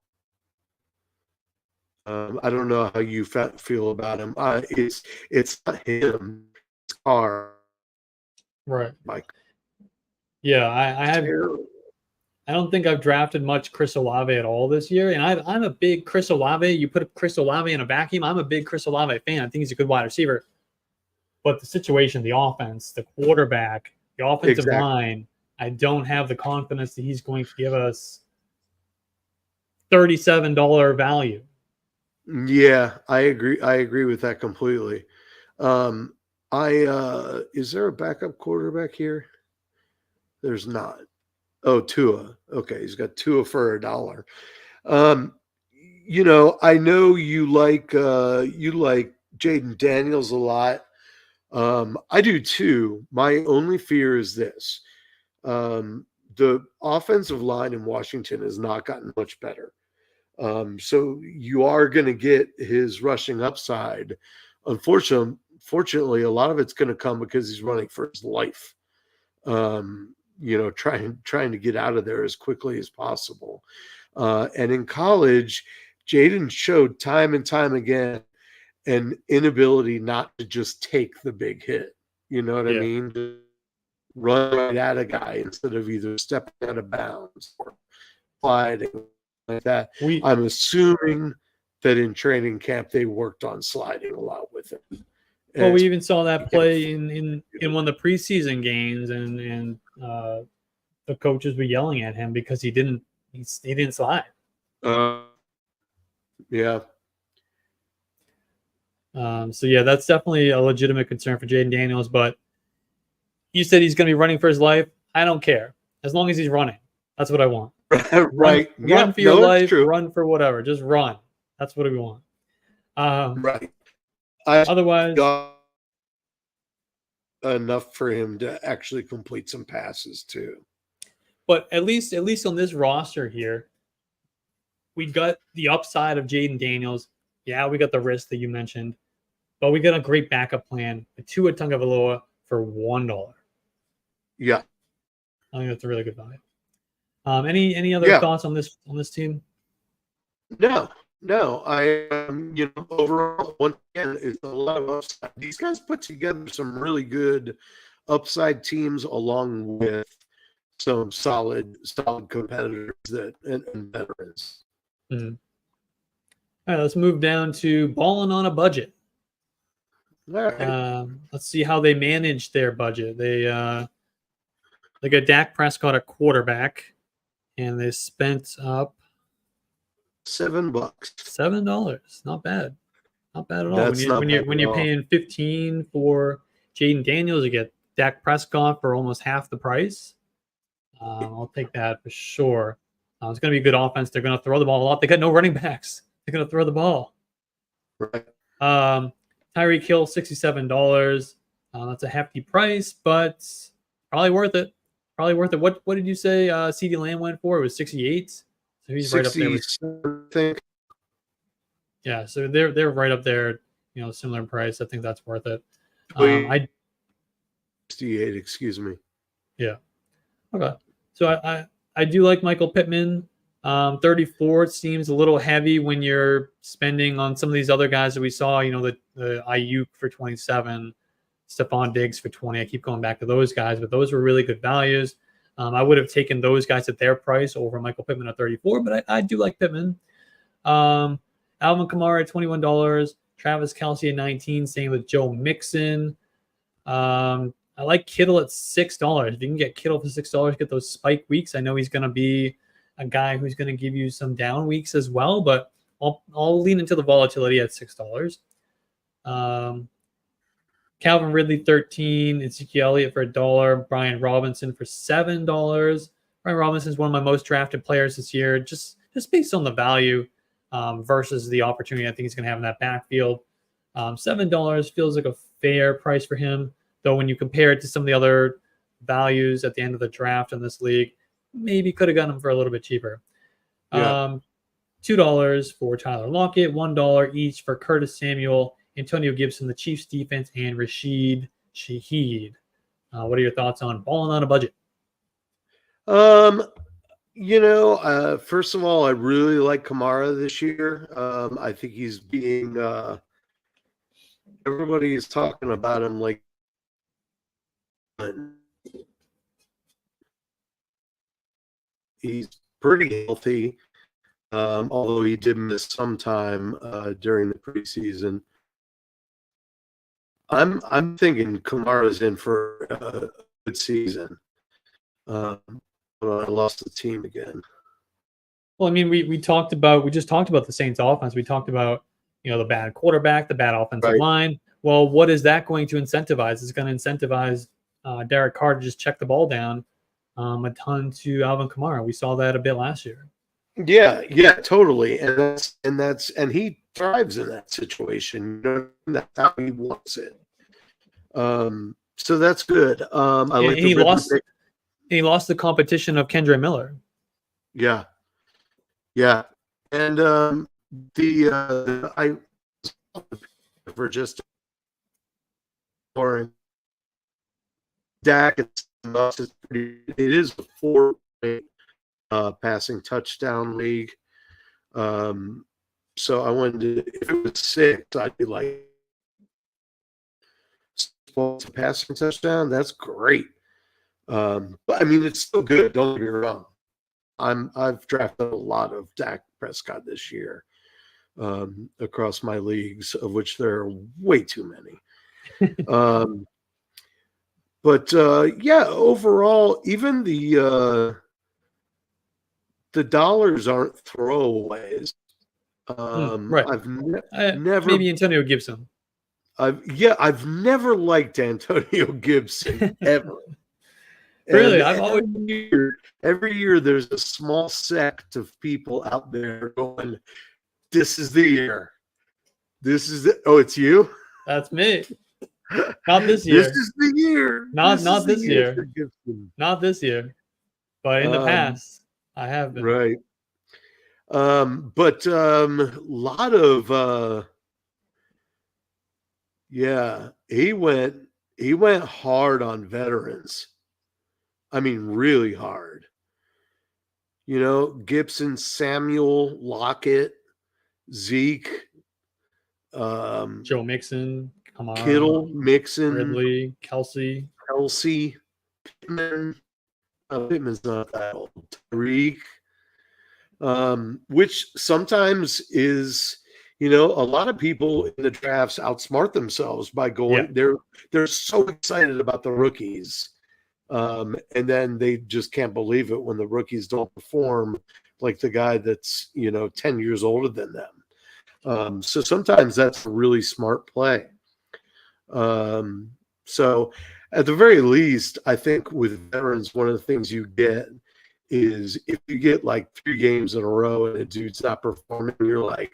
I don't know how you feel about him. It's not him. It's Carr. Right. Mike. Yeah, I don't think I've drafted much Chris Olave at all this year, and I'm a big Chris Olave. You put Chris Olave in a vacuum, I'm a big Chris Olave fan. I think he's a good wide receiver. But the situation, the offense, the quarterback, the offensive line, I don't have the confidence that he's going to give us $37 value. Yeah, I agree. I agree with that completely. Is there a backup quarterback here? There's not. Oh, Tua. Okay, he's got Tua for $1. I know you like Jaden Daniels a lot. I do too. My only fear is this. The offensive line in Washington has not gotten much better. So you are going to get his rushing upside. Unfortunately, a lot of it's going to come because he's running for his life. Trying to get out of there as quickly as possible. And in college, Jaden showed time and time again an inability not to just take the big hit. You know what I mean? Just run right at a guy instead of either stepping out of bounds or sliding like that. I'm assuming that in training camp they worked on sliding a lot with him. Well, we even saw that play in one of the preseason games, and the coaches were yelling at him because he didn't slide. Yeah. So yeah, that's definitely a legitimate concern for Jaden Daniels. But you said he's going to be running for his life. I don't care as long as he's running. That's what I want. Right. Run for your life. Run for whatever. Just run. That's what we want. Right. Otherwise, enough for him to actually complete some passes too. But at least on this roster here, we got the upside of Jaden Daniels. Yeah, we got the risk that you mentioned, but we got a great backup plan with Tua Tagovailoa for $1. Yeah, I think that's a really good value. Any other thoughts on this team? No. I overall, once again, it's a lot of upside. These guys put together some really good upside teams along with some solid competitors and veterans. Mm-hmm. All right, let's move down to balling on a budget. All right. Let's see how they manage their budget. They got Dak Prescott at quarterback, and they spent up $7. $7. Not bad. Not bad at all. That's when you're paying $15 for Jaden Daniels, you get Dak Prescott for almost half the price. I'll take that for sure. It's going to be a good offense. They're going to throw the ball a lot. They got no running backs. They're going to throw the ball. Right. Tyreek Hill, $67. That's a hefty price, but probably worth it. Probably worth it. What did you say CeeDee Lamb went for? It was 68. So he's right up there with, I think. yeah, so they're right up there, similar price. I think that's worth it. 68, excuse me. Yeah. Okay. So I do like Michael Pittman. 34 seems a little heavy when you're spending on some of these other guys that we saw, the Ayuk for 27, Stephon Diggs for 20. I keep going back to those guys, but those were really good values. I would have taken those guys at their price over Michael Pittman at 34, but I do like Pittman. Alvin Kamara at $21, Travis Kelce at 19, same with Joe Mixon. I like Kittle at $6. If you can get Kittle for $6, get those spike weeks. I know he's going to be a guy who's going to give you some down weeks as well, but I'll lean into the volatility at $6. Calvin Ridley 13, Ezekiel Elliott for $1, Brian Robinson for $7. Brian Robinson is one of my most drafted players this year, just based on the value versus the opportunity I think he's going to have in that backfield. $7 feels like a fair price for him, though when you compare it to some of the other values at the end of the draft in this league, maybe could have gotten him for a little bit cheaper. Yeah. $2 for Tyler Lockett, $1 each for Curtis Samuel, Antonio Gibson, the Chiefs defense, and Rashid Shaheed. What are your thoughts on balling on a budget? First of all, I really like Kamara this year. I think he's being everybody is talking about him like he's pretty healthy, although he did miss some time during the preseason. I'm thinking Kamara's in for a good season. But I lost the team again. Well, I mean, we just talked about the Saints offense. We talked about, the bad quarterback, the bad offensive line. Well, what is that going to incentivize? It's going to incentivize Derek Carr to just check the ball down a ton to Alvin Kamara. We saw that a bit last year. Yeah, totally. And he thrives in that situation. That's how he wants it. So that's good. He lost the competition of Kendre Miller. Yeah. And I for just boring. Dak, it is a 4 passing touchdown league. So I wanted to, if it was 6, I'd be like, passing touchdown, that's great. But I mean, it's still good. Don't get me wrong. I've drafted a lot of Dak Prescott this year across my leagues, of which there are way too many. But overall, even the dollars aren't throwaways. Right. I've never maybe Antonio Gibson. I've never liked Antonio Gibson ever. Really, every year there's a small sect of people out there going, "This is the year. This is the." Oh, it's you. That's me. Not this year. This is the year. Not this year. Not this year. But in the past, I have been. Right. But a lot of he went hard on veterans. I mean, really hard. Gibson, Samuel, Lockett, Zeke, Joe Mixon, Kamara, Kittle, Mixon, Ridley, Kelce, Pittman. Pittman's not that old. Tyreek, which sometimes is, a lot of people in the drafts outsmart themselves by going. Yeah. They're so excited about the rookies. And then they just can't believe it when the rookies don't perform like the guy that's, 10 years older than them. So sometimes that's a really smart play. So at the very least, I think with veterans, one of the things you get is if you get like 3 games in a row and a dude's not performing, you're like,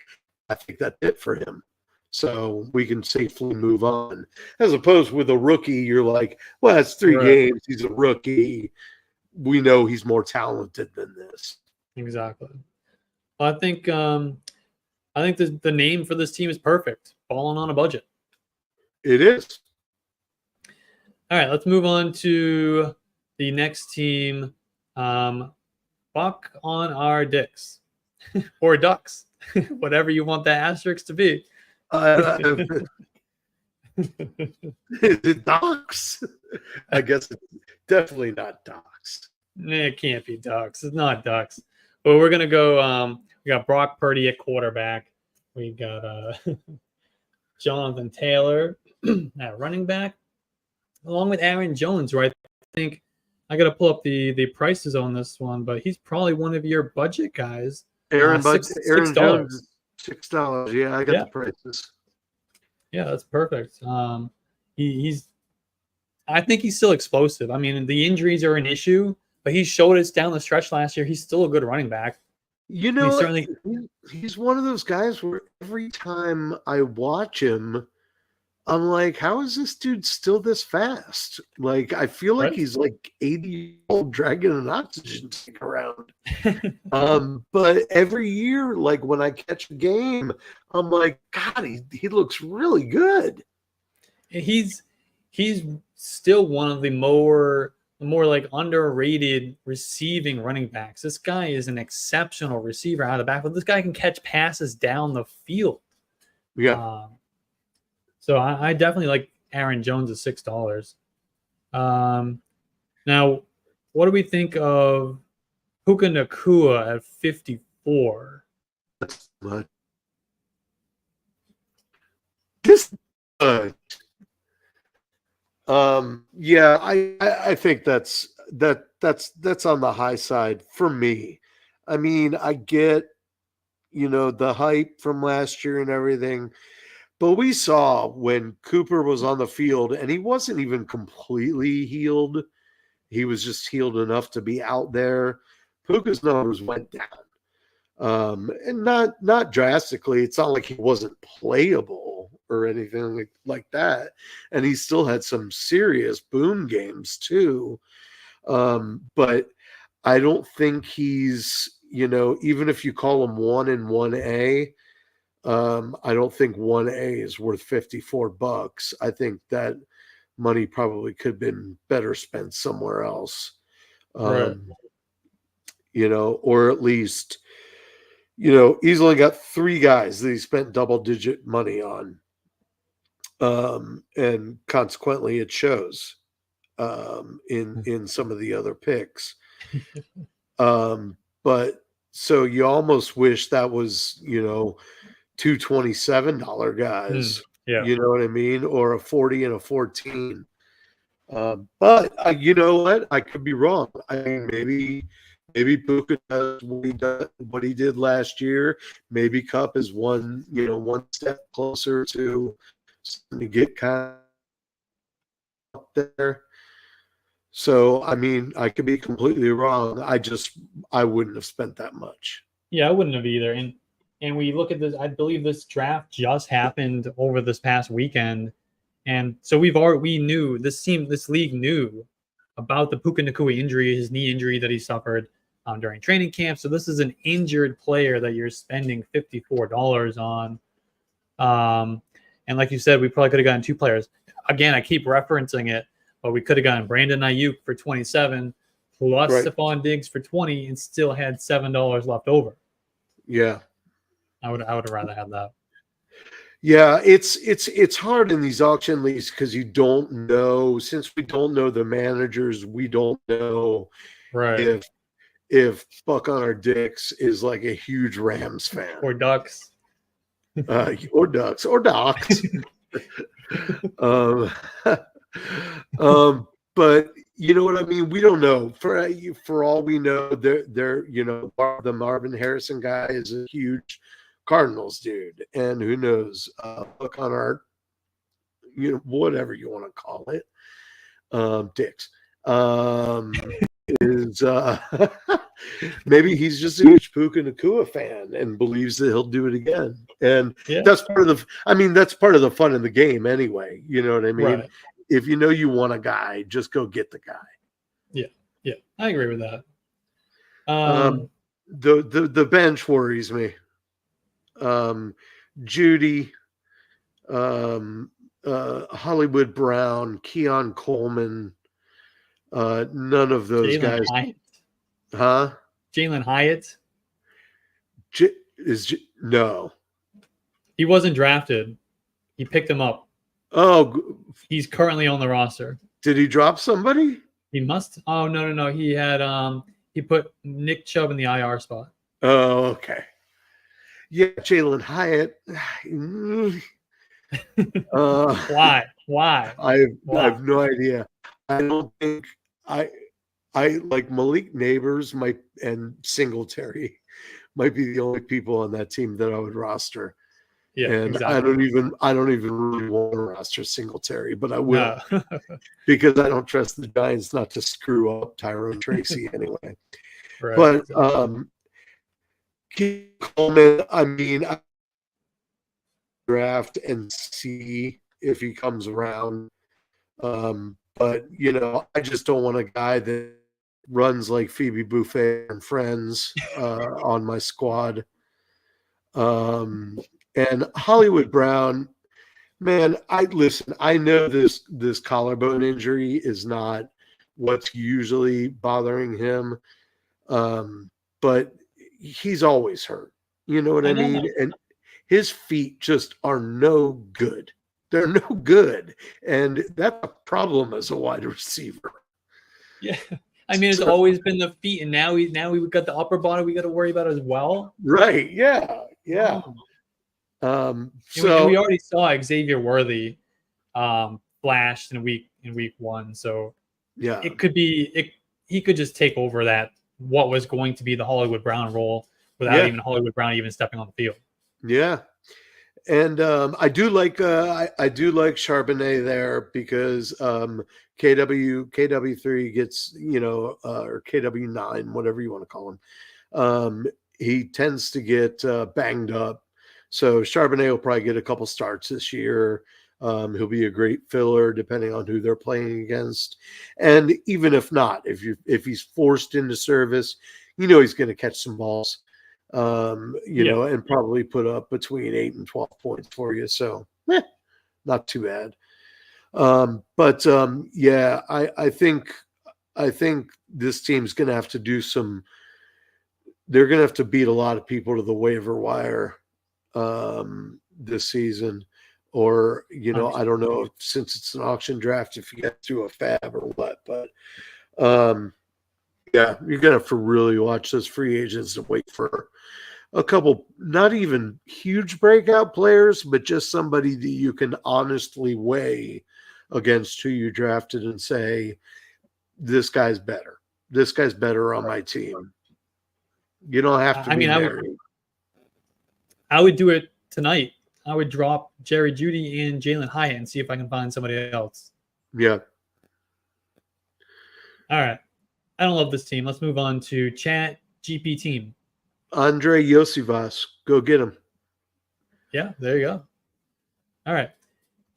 I think that's it for him. So we can safely move on. As opposed with a rookie, you're like, well, it's 3 games. He's a rookie. We know he's more talented than this. Exactly. Well, I think the name for this team is perfect. Balling on a budget. It is. All right, let's move on to the next team. Buck on our dicks or ducks, whatever you want that asterisk to be. Is it Ducks? I guess it's definitely not Ducks. It can't be Ducks. It's not Ducks. But we're gonna go. We got Brock Purdy at quarterback. We got Jonathan Taylor at running back, along with Aaron Jones. Right? I think I got to pull up the prices on this one, but he's probably one of your budget guys. Aaron Jones, $6. Yeah, I got the prices. Yeah, that's perfect. He's I think he's still explosive. I mean, the injuries are an issue, but he showed us down the stretch last year. He's still a good running back. You know, he's one of those guys where every time I watch him, I'm like, how is this dude still this fast? Like, I feel like he's like 80-year-old dragging an oxygen tank around. But every year, like when I catch a game, I'm like, God, he looks really good. He's still one of the more like underrated receiving running backs. This guy is an exceptional receiver out of the backfield. This guy can catch passes down the field. Yeah. So I definitely like Aaron Jones at $6. Now, what do we think of Puka Nacua at 54? That's much. This yeah, I think that's on the high side for me. I mean, I get, the hype from last year and everything, but we saw when Cooper was on the field and he wasn't even completely healed. He was just healed enough to be out there. Puka's numbers went down. And not drastically. It's not like he wasn't playable or anything like that. And he still had some serious boom games too. But I don't think he's, even if you call him 1 and 1A, I don't think 1A is worth $54. I think that money probably could have been better spent somewhere else. Or at least, he's only got 3 guys that he spent double-digit money on. And consequently, it shows in some of the other picks. But so you almost wish that was, $2 $27 guys. You know what I mean? Or a 40 and a 14. But you know what? I could be wrong. I mean, maybe Puka does what he did last year. Maybe Cup is one step closer to get kind of up there. So, I mean, I could be completely wrong. I wouldn't have spent that much. Yeah, I wouldn't have either. And we look at this, I believe this draft just happened over this past weekend. And so we knew this league knew about the Puka Nacua injury, his knee injury that he suffered during training camp. So this is an injured player that you're spending $54 on. And like you said, we probably could have gotten 2 players. Again, I keep referencing it, but we could have gotten Brandon Ayuk for 27 plus Stephon Diggs for 20 and still had $7 left over. Yeah. I would have rather had that. Yeah, it's hard in these auction leagues because you don't know, since we don't know the managers, we don't know if Buck on our dicks is like a huge Rams fan or Ducks. Or Ducks. But you know what I mean? We don't know. For all we know, they're the Marvin Harrison guy is a huge Cardinals dude, and who knows? Look on our, whatever you want to call it, dicks. is maybe he's just a huge Puka Nakua fan and believes that he'll do it again. And Yeah. that's part of that's part of the fun in the game anyway. You know what I mean? Right. If you know you want a guy, just go get the guy. Yeah. I agree with that. The bench worries me. Judy, Hollywood Brown, Keon Coleman, none of those Jalen guys. Hyatt. Huh? Jalen Hyatt. No. He wasn't drafted. He picked him up. Oh, He's currently on the roster. did he drop somebody? He must. Oh no. He had he put Nick Chubb in the IR spot. Oh, okay. Yeah, Jalen Hyatt. Why? I have no idea. I don't think I like Malik Neighbors and Singletary might be the only people on that team that I would roster. Yeah, and exactly. I don't even really want to roster Singletary, but I will No. because I don't trust the Giants not to screw up Tyrone Tracy anyway. Right, but exactly. Keith Coleman, I mean, I draft and see if he comes around. But I just don't want a guy that runs like Phoebe Buffet and Friends on my squad. And Hollywood Brown, man, I know this collarbone injury is not what's usually bothering him. But he's always hurt. You know what I mean? And his feet just are no good. They're no good. And that's a problem as a wide receiver. Yeah. I mean, it's always been the feet, and now we've got the upper body we got to worry about as well. Right. Yeah. Yeah. And we already saw Xavier Worthy flashed in week one. So yeah, it could be he could just take over what was going to be the Hollywood Brown role without even Hollywood Brown even stepping on the field. Yeah. And I do like Charbonnet there because KW3 gets, or KW9, whatever you want to call him. He tends to get banged up. So Charbonnet will probably get a couple starts this year. He'll be a great filler depending on who they're playing against. And even if not, if he's forced into service, he's going to catch some balls. And probably put up between 8 and 12 points for you. So not too bad. I think this team's going to have to they're going to have to beat a lot of people to the waiver wire this season, or, I don't know if, since it's an auction draft, if you get through a fab or what, but you're going to have to really watch those free agents and wait for a couple, not even huge breakout players, but just somebody that you can honestly weigh against who you drafted and say, this guy's better. This guy's better on my team. You don't have to be married. I would do it tonight. I would drop Jerry Jeudy and Jalen Hyatt and see if I can find somebody else. Yeah. All right. I don't love this team. Let's move on to Chat GP team. Andre Yosivas. Go get him. Yeah, there you go. All right.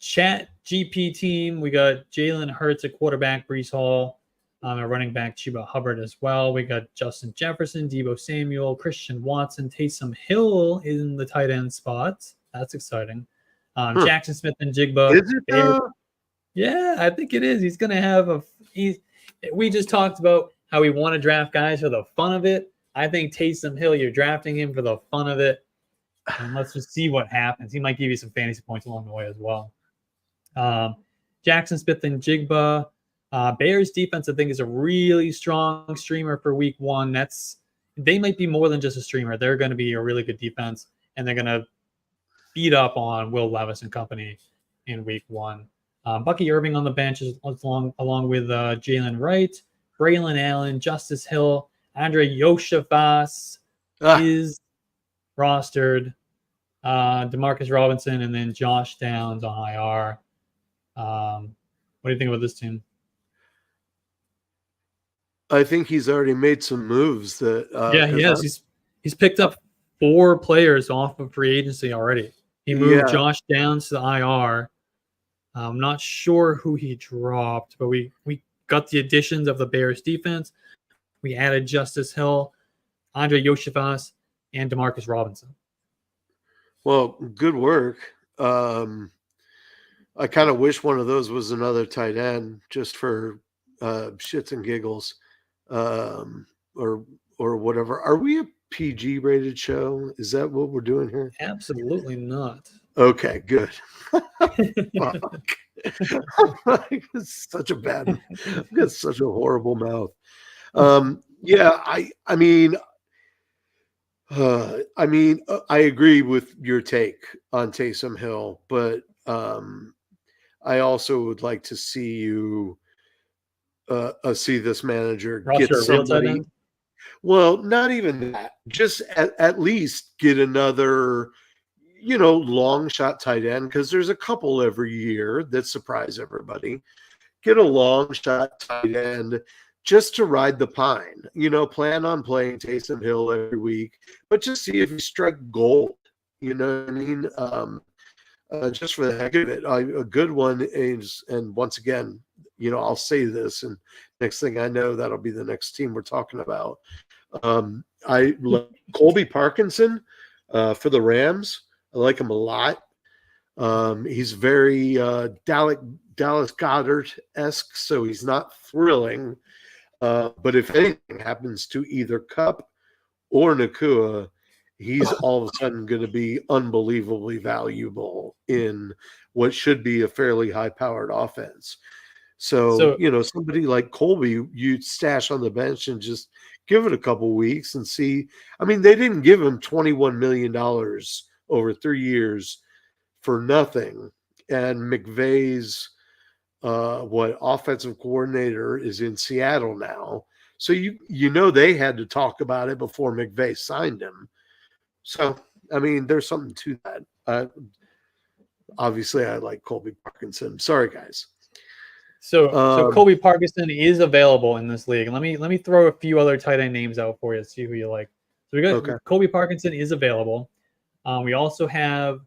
Chat GP team. We got Jalen Hurts at quarterback, Breece Hall, a running back, Chuba Hubbard as well. We got Justin Jefferson, Deebo Samuel, Christian Watson, Taysom Hill in the tight end spot. That's exciting. Jackson Smith and Jigba. Is it? Yeah, I think it is. He's going to have we just talked about how we want to draft guys for the fun of it. I think Taysom Hill, you're drafting him for the fun of it. And let's just see what happens. He might give you some fantasy points along the way as well. Jackson Smith and Jigba. Bears defense, I think, is a really strong streamer for week one. They might be more than just a streamer. They're going to be a really good defense, and they're going to beat up on Will Levis and company in week one. Bucky Irving on the bench along with Jalen Wright, Braylon Allen, Justice Hill, Andre Yoshivas is rostered, Demarcus Robinson, and then Josh Downs on IR. What do you think about this team? I think he's already made some moves that. Yeah, he has. He's picked up 4 players off of free agency already. He moved Josh Downs to the IR. I'm not sure who he dropped, but we got the additions of the Bears defense. We added Justice Hill, Andre Yoshivas, and Demarcus Robinson. Well, good work. I kind of wish one of those was another tight end just for shits and giggles, or whatever. Are we a PG rated show? Is that what we're doing here? Absolutely not. Okay, good. Fuck. It's such a bad. I've got such a horrible mouth. Yeah, I mean, I agree with your take on Taysom Hill, but I also would like to see you see this manager get somebody. Well, not even that. Just at least get another, long shot tight end, because there's a couple every year that surprise everybody. Get a long shot tight end just to ride the pine. Plan on playing Taysom Hill every week, but just see if you strike gold. You know what I mean? Just for the heck of it. A good one is, and once again, I'll say this, and next thing I know, that'll be the next team we're talking about. I like Colby Parkinson for the Rams. I like him a lot. He's very Dallas Goedert-esque, so he's not thrilling. But if anything happens to either Kupp or Nakua, he's all of a sudden going to be unbelievably valuable in what should be a fairly high-powered offense. So somebody like Colby, you'd stash on the bench and just give it a couple weeks and see. I mean, they didn't give him $21 million over 3 years for nothing. And McVay's offensive coordinator is in Seattle now. So they had to talk about it before McVay signed him. So, I mean, there's something to that. Obviously, I like Colby Parkinson. Sorry, guys. So Colby Parkinson is available in this league. Let me throw a few other tight end names out for you to see who you like. So we got Colby Parkinson is available. We also have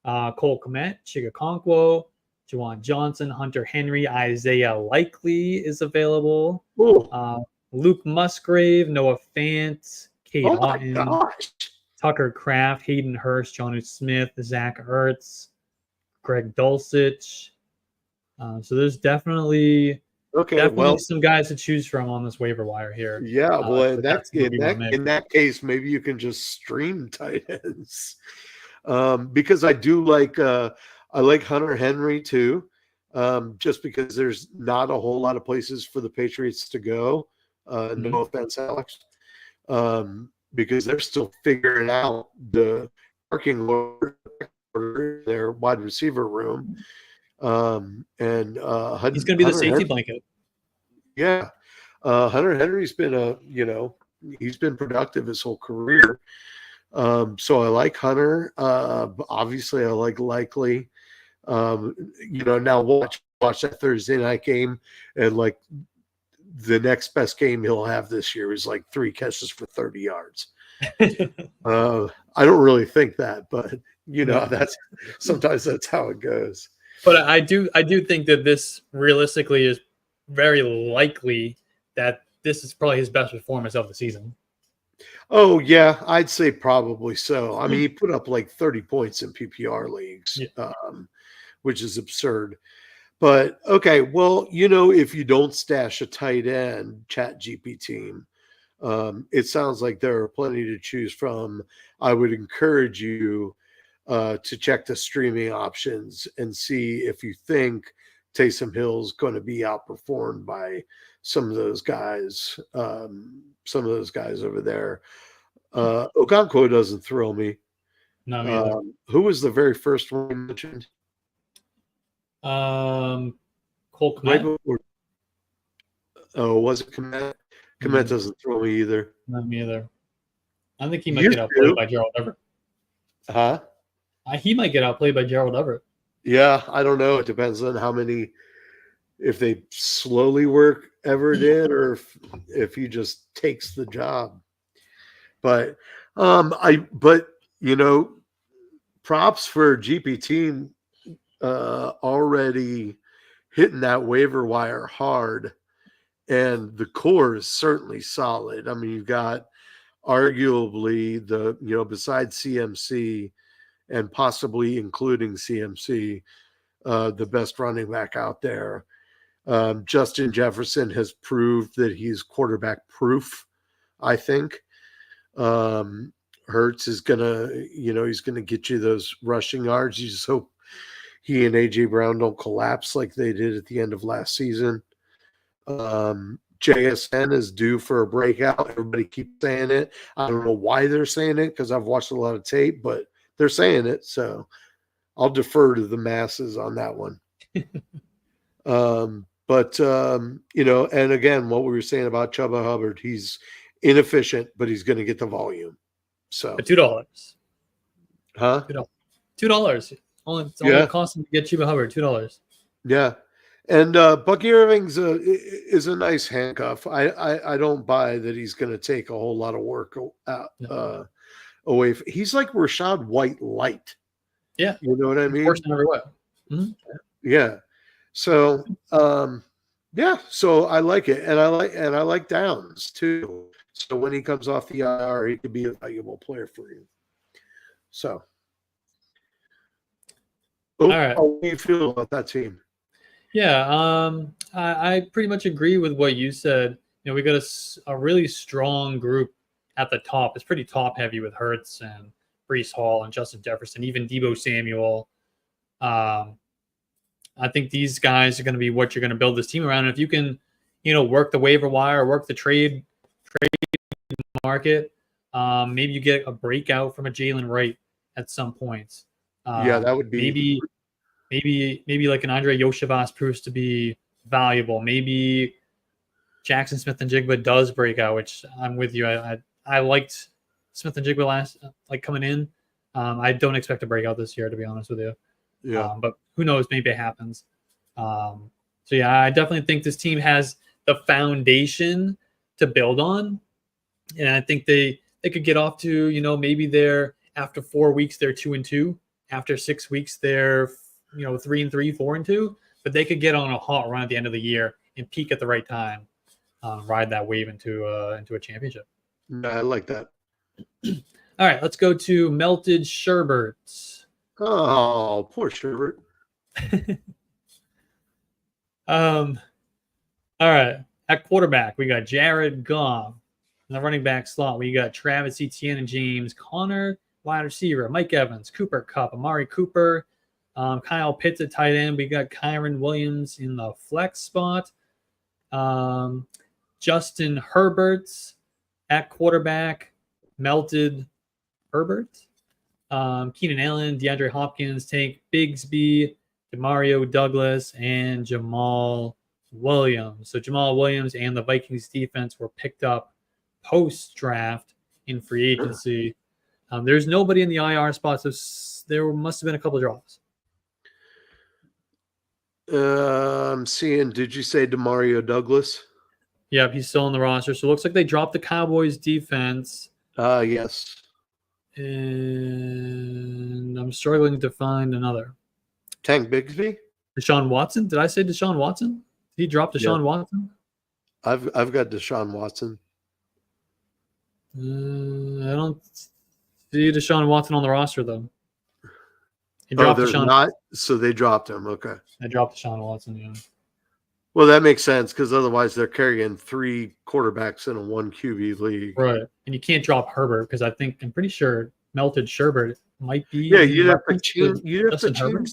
Cole Kmet, Chigakonkwo, Juwan Johnson, Hunter Henry, Isaiah Likely is available. Luke Musgrave, Noah Fant, Cade Otton, Tucker Kraft, Hayden Hurst, Jonnu Smith, Zach Ertz, Greg Dulcich. So there's definitely some guys to choose from on this waiver wire here. Yeah, well, in that case, maybe you can just stream tight ends, because I do like I like Hunter Henry too, just because there's not a whole lot of places for the Patriots to go. No offense, Alex, because they're still figuring out the parking order, their wide receiver room. And he's going to be the safety blanket. Yeah. Hunter Henry's been he's been productive his whole career. So I like Hunter. Obviously I like Likely. Now watch that Thursday night game, and like the next best game he'll have this year is like 3 catches for 30 yards. I don't really think that, but that's sometimes that's how it goes. But I do think that this realistically is very likely that this is probably his best performance of the season. Oh yeah, I'd say probably so. I mean, he put up like 30 points in PPR leagues, which is absurd. But okay, well, if you don't stash a tight end, ChatGPT team, it sounds like there are plenty to choose from. I would encourage you to check the streaming options and see if you think Taysom Hill's going to be outperformed by some of those guys over there. Okonkwo doesn't thrill me. No, who was the very first one you mentioned? Cole Kmet. Was it Kmet? Kmet doesn't throw me either. Not me either. I think he might get outplayed by Gerald Everett. Huh? He might get outplayed by Gerald Everett. Yeah, I don't know. It depends on how many if they slowly work Everett in, or if he just takes the job. But but props for GPT already hitting that waiver wire hard, and the core is certainly solid. I mean, you've got arguably besides CMC and possibly including CMC, the best running back out there. Justin Jefferson has proved that he's quarterback proof, I think. Hurts is he's gonna get you those rushing yards. You just hope he and AJ Brown don't collapse like they did at the end of last season. JSN is due for a breakout. Everybody keeps saying it. I don't know why they're saying it, because I've watched a lot of tape, but they're saying it. So I'll defer to the masses on that one. And again, what we were saying about Chuba Hubbard, he's inefficient, but he's going to get the volume. So $2. Huh? $2. Only it costs him to get Chuba Hubbard. $2. Yeah. And Bucky Irving's is a nice handcuff. I don't buy that he's going to take a whole lot of work away. He's like Rachaad White light. Yeah. You know what I mean? Worse in every way. Mm-hmm. Yeah. So, so I like it. And I like Downs too. So when he comes off the IR, he could be a valuable player for you. So. All right. How do you feel about that team? Yeah, I pretty much agree with what you said. We got a really strong group at the top. It's pretty top heavy with Hurts and Breece Hall and Justin Jefferson, even Deebo Samuel. I think these guys are going to be what you're going to build this team around. And if you can, work the waiver wire, work the trade market, maybe you get a breakout from a Jalen Wright at some point. That would be maybe like an Andre Yoshivas proves to be valuable. Maybe Jackson Smith-Njigba does break out, which I'm with you. I liked Smith-Njigba coming in. I don't expect a breakout this year, to be honest with you. Yeah. But who knows? Maybe it happens. I definitely think this team has the foundation to build on, and I think they could get off to maybe they're after 4 weeks they're 2-2. After 6 weeks they're 3-3, 4-2, but they could get on a hot run at the end of the year and peak at the right time, ride that wave into a championship. I like that. All right, let's go to Melted Sherbert. Oh, poor Sherbert. All right, at quarterback we got Jared Goff. In the running back slot we got Travis Etienne and James Conner. Wide receiver Mike Evans, Cooper Kupp, Amari Cooper. Kyle Pitts at tight end. We got Kyron Williams in the flex spot. Justin Herbert at quarterback. Melted Herbert. Keenan Allen, DeAndre Hopkins, Tank Bigsby, Demario Douglas, and Jamal Williams. So Jamal Williams and the Vikings defense were picked up post-draft in free agency. There's nobody in the IR spot, so there must have been a couple of drops. I'm seeing, did you say Demario Douglas? Yep, he's still on the roster. So it looks like they dropped the Cowboys defense. Yes. And I'm struggling to find another. Tank Bigsby? Deshaun Watson? Did I say Deshaun Watson? Did he drop Deshaun Watson? I've got Deshaun Watson. I don't see Deshaun Watson on the roster, though. He dropped Deshaun. Not, so they dropped him. Okay. They dropped Deshaun Watson, yeah. Well, that makes sense because otherwise they're carrying 3 quarterbacks in a 1 QB league. Right. And you can't drop Herbert because I'm pretty sure Melted Sherbert might be. Yeah, you'd have to change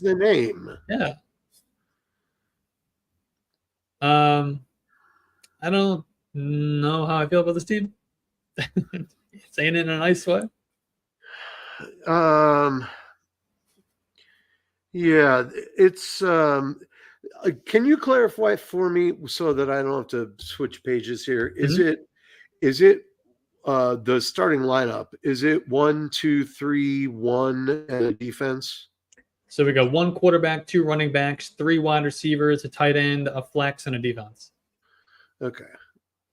the name. Yeah. I don't know how I feel about this team. Saying it in a nice way. Yeah, it's can you clarify for me so that I don't have to switch pages here? Is it the starting lineup? Is it 1, 2, 3, 1 and a defense? So we got 1 quarterback, 2 running backs, 3 wide receivers, a tight end, a flex, and a defense. Okay.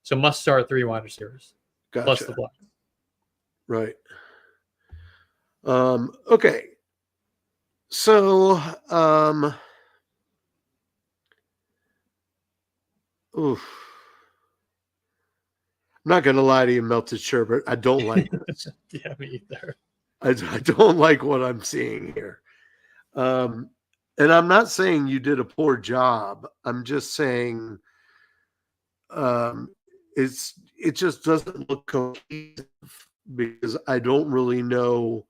So must start 3 wide receivers plus Gotcha. the flex. Right. Okay. So, oof. I'm not going to lie to you, Melted Sherbet. I don't like this. Yeah, me either. I don't like what I'm seeing here. And I'm not saying you did a poor job. I'm just saying it just doesn't look cohesive because I don't really know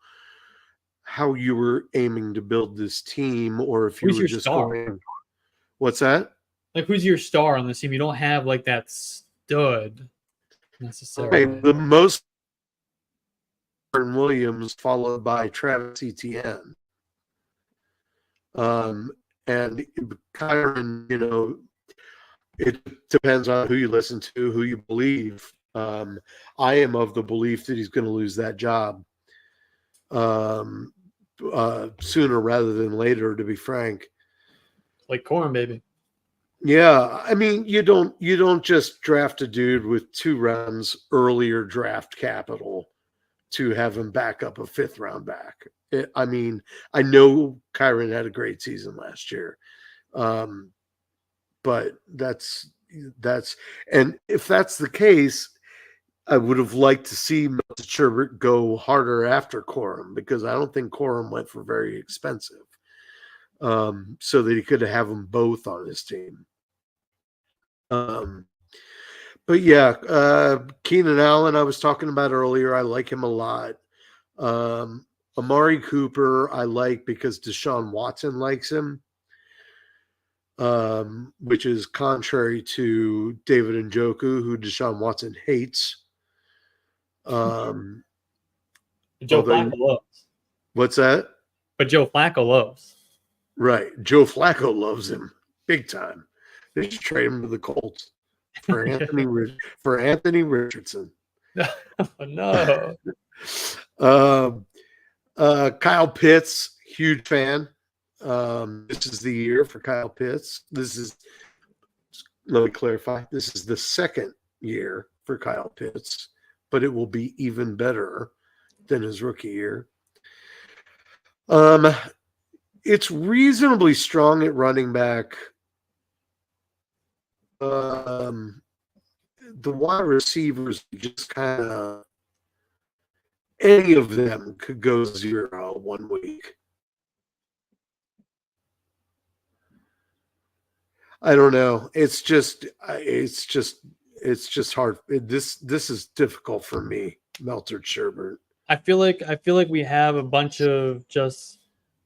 how you were aiming to build this team or if you Who's were your just star? going. What's that? Like, who's your star on this team? You don't have like that stud necessarily. Okay, the most Williams followed by Travis Etienne. And Kyron, it depends on who you listen to, who you believe. I am of the belief that he's going to lose that job sooner rather than later, to be frank. Like Corum, baby. Yeah, I mean, you don't just draft a dude with 2 rounds earlier draft capital to have him back up a 5th round back. I mean, I know Kyron had a great season last year. But that's and if that's the case, I would have liked to see Melted Sherbert go harder after Corum because I don't think Corum went for very expensive. So that he could have them both on his team. But yeah, Keenan Allen, I was talking about earlier. I like him a lot. Amari Cooper, I like because Deshaun Watson likes him. Which is contrary to David Njoku, who Deshaun Watson hates. Joe Although, Flacco loves. What's that? But Joe Flacco loves. Right. Joe Flacco loves him big time. They should trade him to the Colts for Anthony Richardson. No. Kyle Pitts, huge fan. This is the year for Kyle Pitts. Let me clarify. This is the 2nd year for Kyle Pitts, but it will be even better than his rookie year. It's reasonably strong at running back. The wide receivers just kind of any of them could go 0 one week. I don't know. It's just hard. This is difficult for me, Melted Sherbert. I feel like we have a bunch of just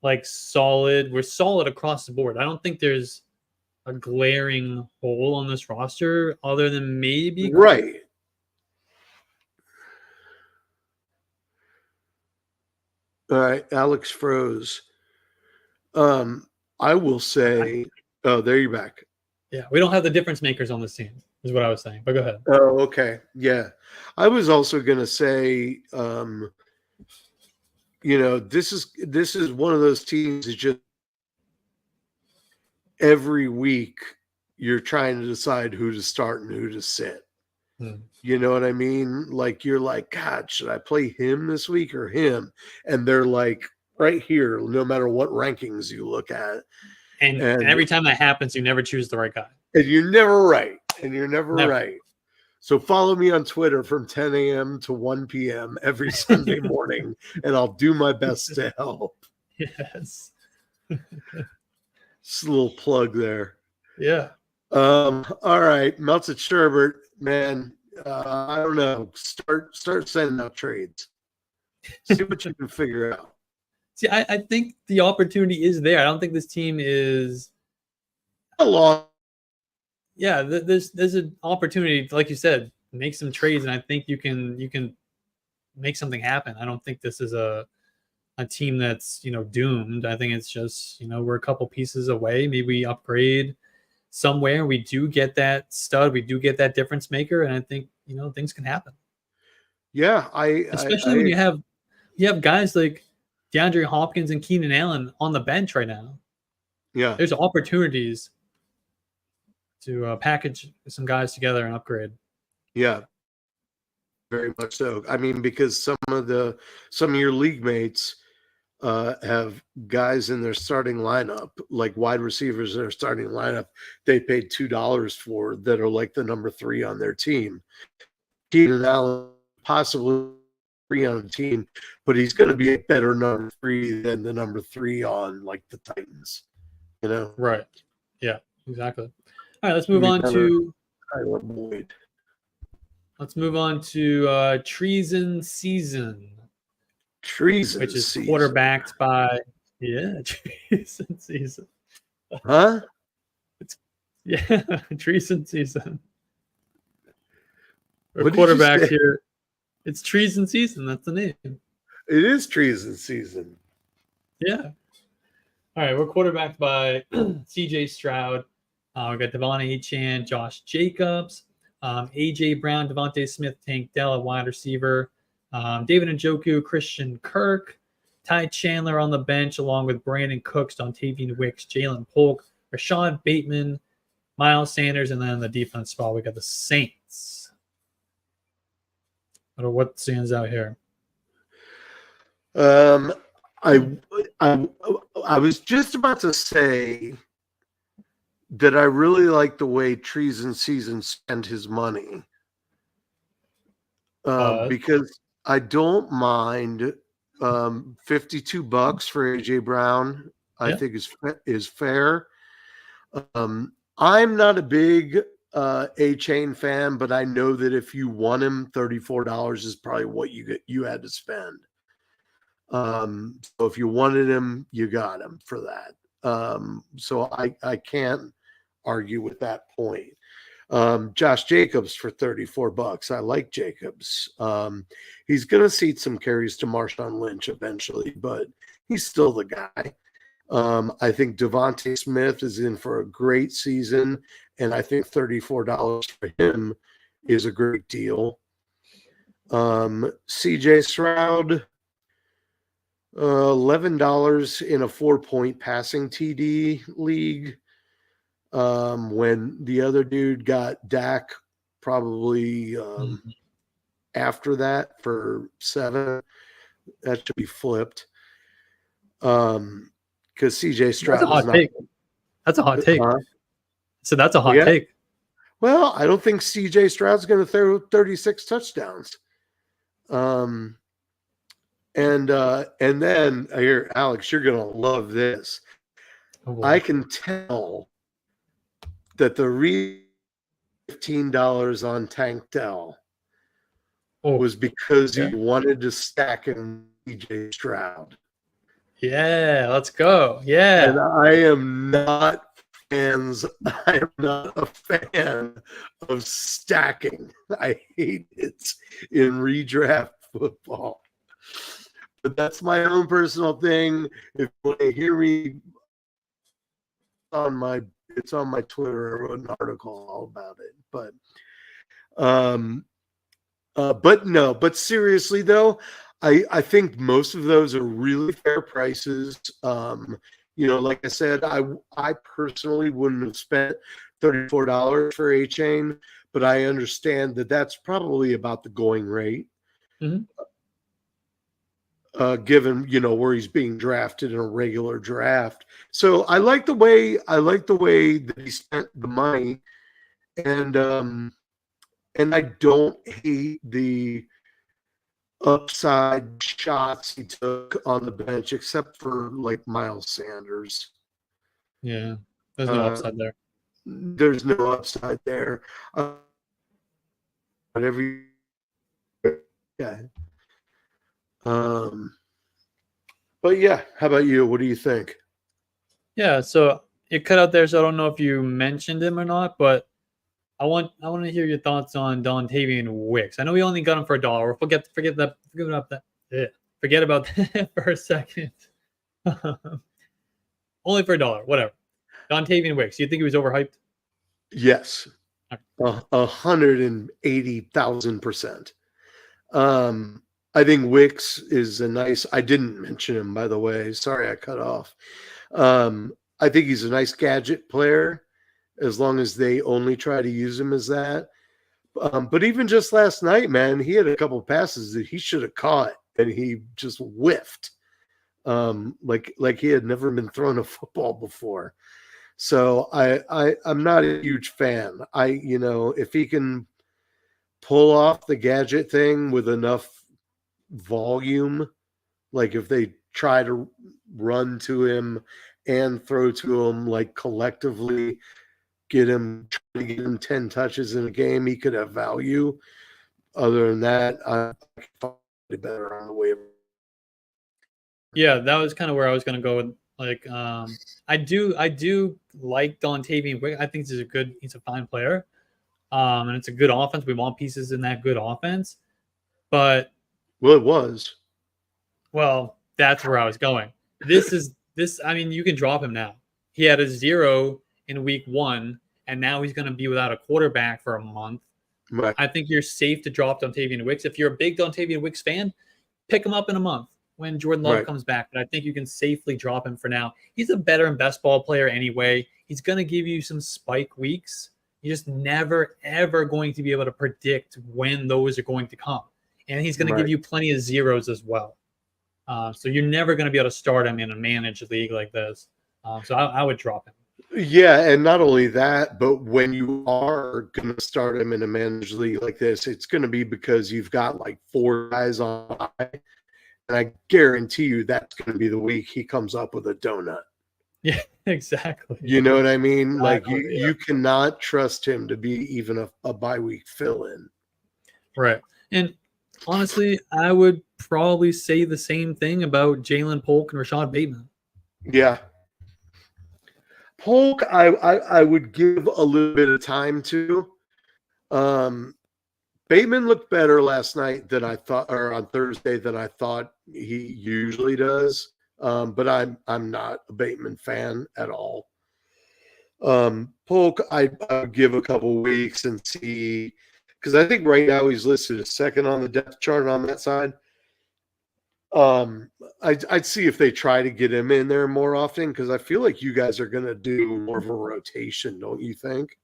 like we're solid across the board. I don't think there's a glaring hole on this roster other than maybe right. All right, Alex froze. I will say, there you're back. Yeah, we don't have the difference makers on this team, is what I was saying. But go ahead. Oh, okay. Yeah. I was also going to say, this is one of those teams that just every week you're trying to decide who to start and who to sit. You know what I mean? Like, you're like, God, should I play him this week or him? And they're like right here, no matter what rankings you look at. And every time that happens, you never choose the right guy. And you're never right. Right. So follow me on Twitter from 10 a.m. to 1 p.m. every Sunday morning, and I'll do my best to help. Yes. Just a little plug there. Yeah. All right. Melted Sherbert, man. I don't know. Start sending out trades. See what you can figure out. See, I think the opportunity is there. I don't think this team is a lot. Yeah, there's an opportunity, like you said, make some trades, and I think you can make something happen. I don't think this is a team that's doomed. I think it's just we're a couple pieces away. Maybe we upgrade somewhere. We do get that stud. We do get that difference maker, and I think things can happen. Yeah, especially when you have guys like DeAndre Hopkins and Keenan Allen on the bench right now. Yeah. There's opportunities to package some guys together and upgrade. Yeah. Very much so. I mean, because some of your league mates have guys in their starting lineup, like wide receivers in their starting lineup, they paid $2 for that are like the number 3 on their team. Keenan Allen possibly 3 on the team, but he's going to be a better number 3 than the number 3 on like the Titans. You know, right? Yeah, exactly. All right, let's move on to Treason Season. Treason, which is season. quarterbacked by Treason Season. Huh? Treason Season. Our What quarterback here. It's Treason Season. That's the name. It is Treason Season. Yeah. All right, we're quarterbacked by C.J. Stroud. We got Devon Achane, Josh Jacobs, A.J. Brown, Devontae Smith, Tank Dell, a wide receiver, David Njoku, Christian Kirk, Ty Chandler on the bench, along with Brandon Cooks, Dontavian Wicks, Jalen Polk, Rashad Bateman, Miles Sanders, and then the defense spot, we got the Saints. What stands out here? I was just about to say that I really like the way Treason Season spent his money, because I don't mind $52 for AJ Brown. I think is fair. I'm not a big A-Chain fan, but I know that if you want him, $34 is probably what you had to spend. So if you wanted him, you got him for that. So I can't argue with that point. Josh Jacobs for $34. I like Jacobs. He's going to cede some carries to Marshawn Lynch eventually, but he's still the guy. I think Devontae Smith is in for a great season, and I think $34 for him is a great deal. CJ Stroud, $11 in a 4-point passing TD league. When the other dude got Dak probably after that for 7, that should be flipped. Because CJ Stroud that's a hot take. That's a hot take. So that's a hot take. Well, I don't think CJ Stroud's going to throw 36 touchdowns. And then here, Alex, you're going to love this. I can tell that the $15 on Tank Dell was because he wanted to stack in CJ Stroud. Yeah, let's go. Yeah. And I am not a fan of stacking. I hate it in redraft football. But that's my own personal thing. If you want to hear me it's on my Twitter. I wrote an article all about it. But seriously though, I think most of those are really fair prices. Like I said, I personally wouldn't have spent $34 for A-Chain, but I understand that that's probably about the going rate. Mm-hmm. Given where he's being drafted in a regular draft. So I like the way that he spent the money, and I don't hate the upside shots he took on the bench, except for like Miles Sanders. Yeah, there's no upside there. There's no upside there. But yeah, how about you? What do you think? Yeah, so it cut out there, so I don't know if you mentioned him or not, but I want to hear your thoughts on Dontavian Wicks. I know we only got him for $1. Forget about that for a second. Only for $1, whatever. Dontavian Wicks, you think he was overhyped? Yes, 180,000%. I think Wicks is a nice. I didn't mention him, by the way. Sorry, I cut off. I think he's a nice gadget player, as long as they only try to use him as that. But even just last night, man, he had a couple passes that he should have caught, and he just whiffed. Like he had never been thrown a football before. So I'm not a huge fan. If he can pull off the gadget thing with enough volume, like if they try to run to him and throw to him, like collectively try to get him 10 touches in a game, he could have value. Other than that, I find it better on the waiver. Yeah, that was kind of where I was going to go with. Like, I do like Dontavian Wick. I think he's a fine player, and it's a good offense. We want pieces in that good offense, but it was. Well, that's where I was going. I mean, you can drop him now. He had a 0 in week 1, and now he's going to be without a quarterback for a month. Right. I think you're safe to drop Dontavian Wicks. If you're a big Dontavian Wicks fan, pick him up in a month when Jordan Love comes back. But I think you can safely drop him for now. He's a better and best ball player anyway. He's going to give you some spike weeks. You're just never, ever going to be able to predict when those are going to come. And he's going to give you plenty of zeros as well. So you're never going to be able to start him in a managed league like this. So I would drop him. Yeah, and not only that, but when you are going to start him in a managed league like this, it's going to be because you've got like 4 guys on high. And I guarantee you that's going to be the week he comes up with a donut. Yeah, exactly. You know what I mean? Exactly, like you cannot trust him to be even a bye week fill-in. Right. And honestly, I would probably say the same thing about Jalen Polk and Rashad Bateman. Yeah. Polk, I would give a little bit of time to. Bateman looked better last night than I thought, or on Thursday than I thought he usually does. But I'm not a Bateman fan at all. Polk, I would give a couple weeks and see, because I think right now he's listed as second on the depth chart on that side. I'd see if they try to get him in there more often, because I feel like you guys are going to do more of a rotation, don't you think?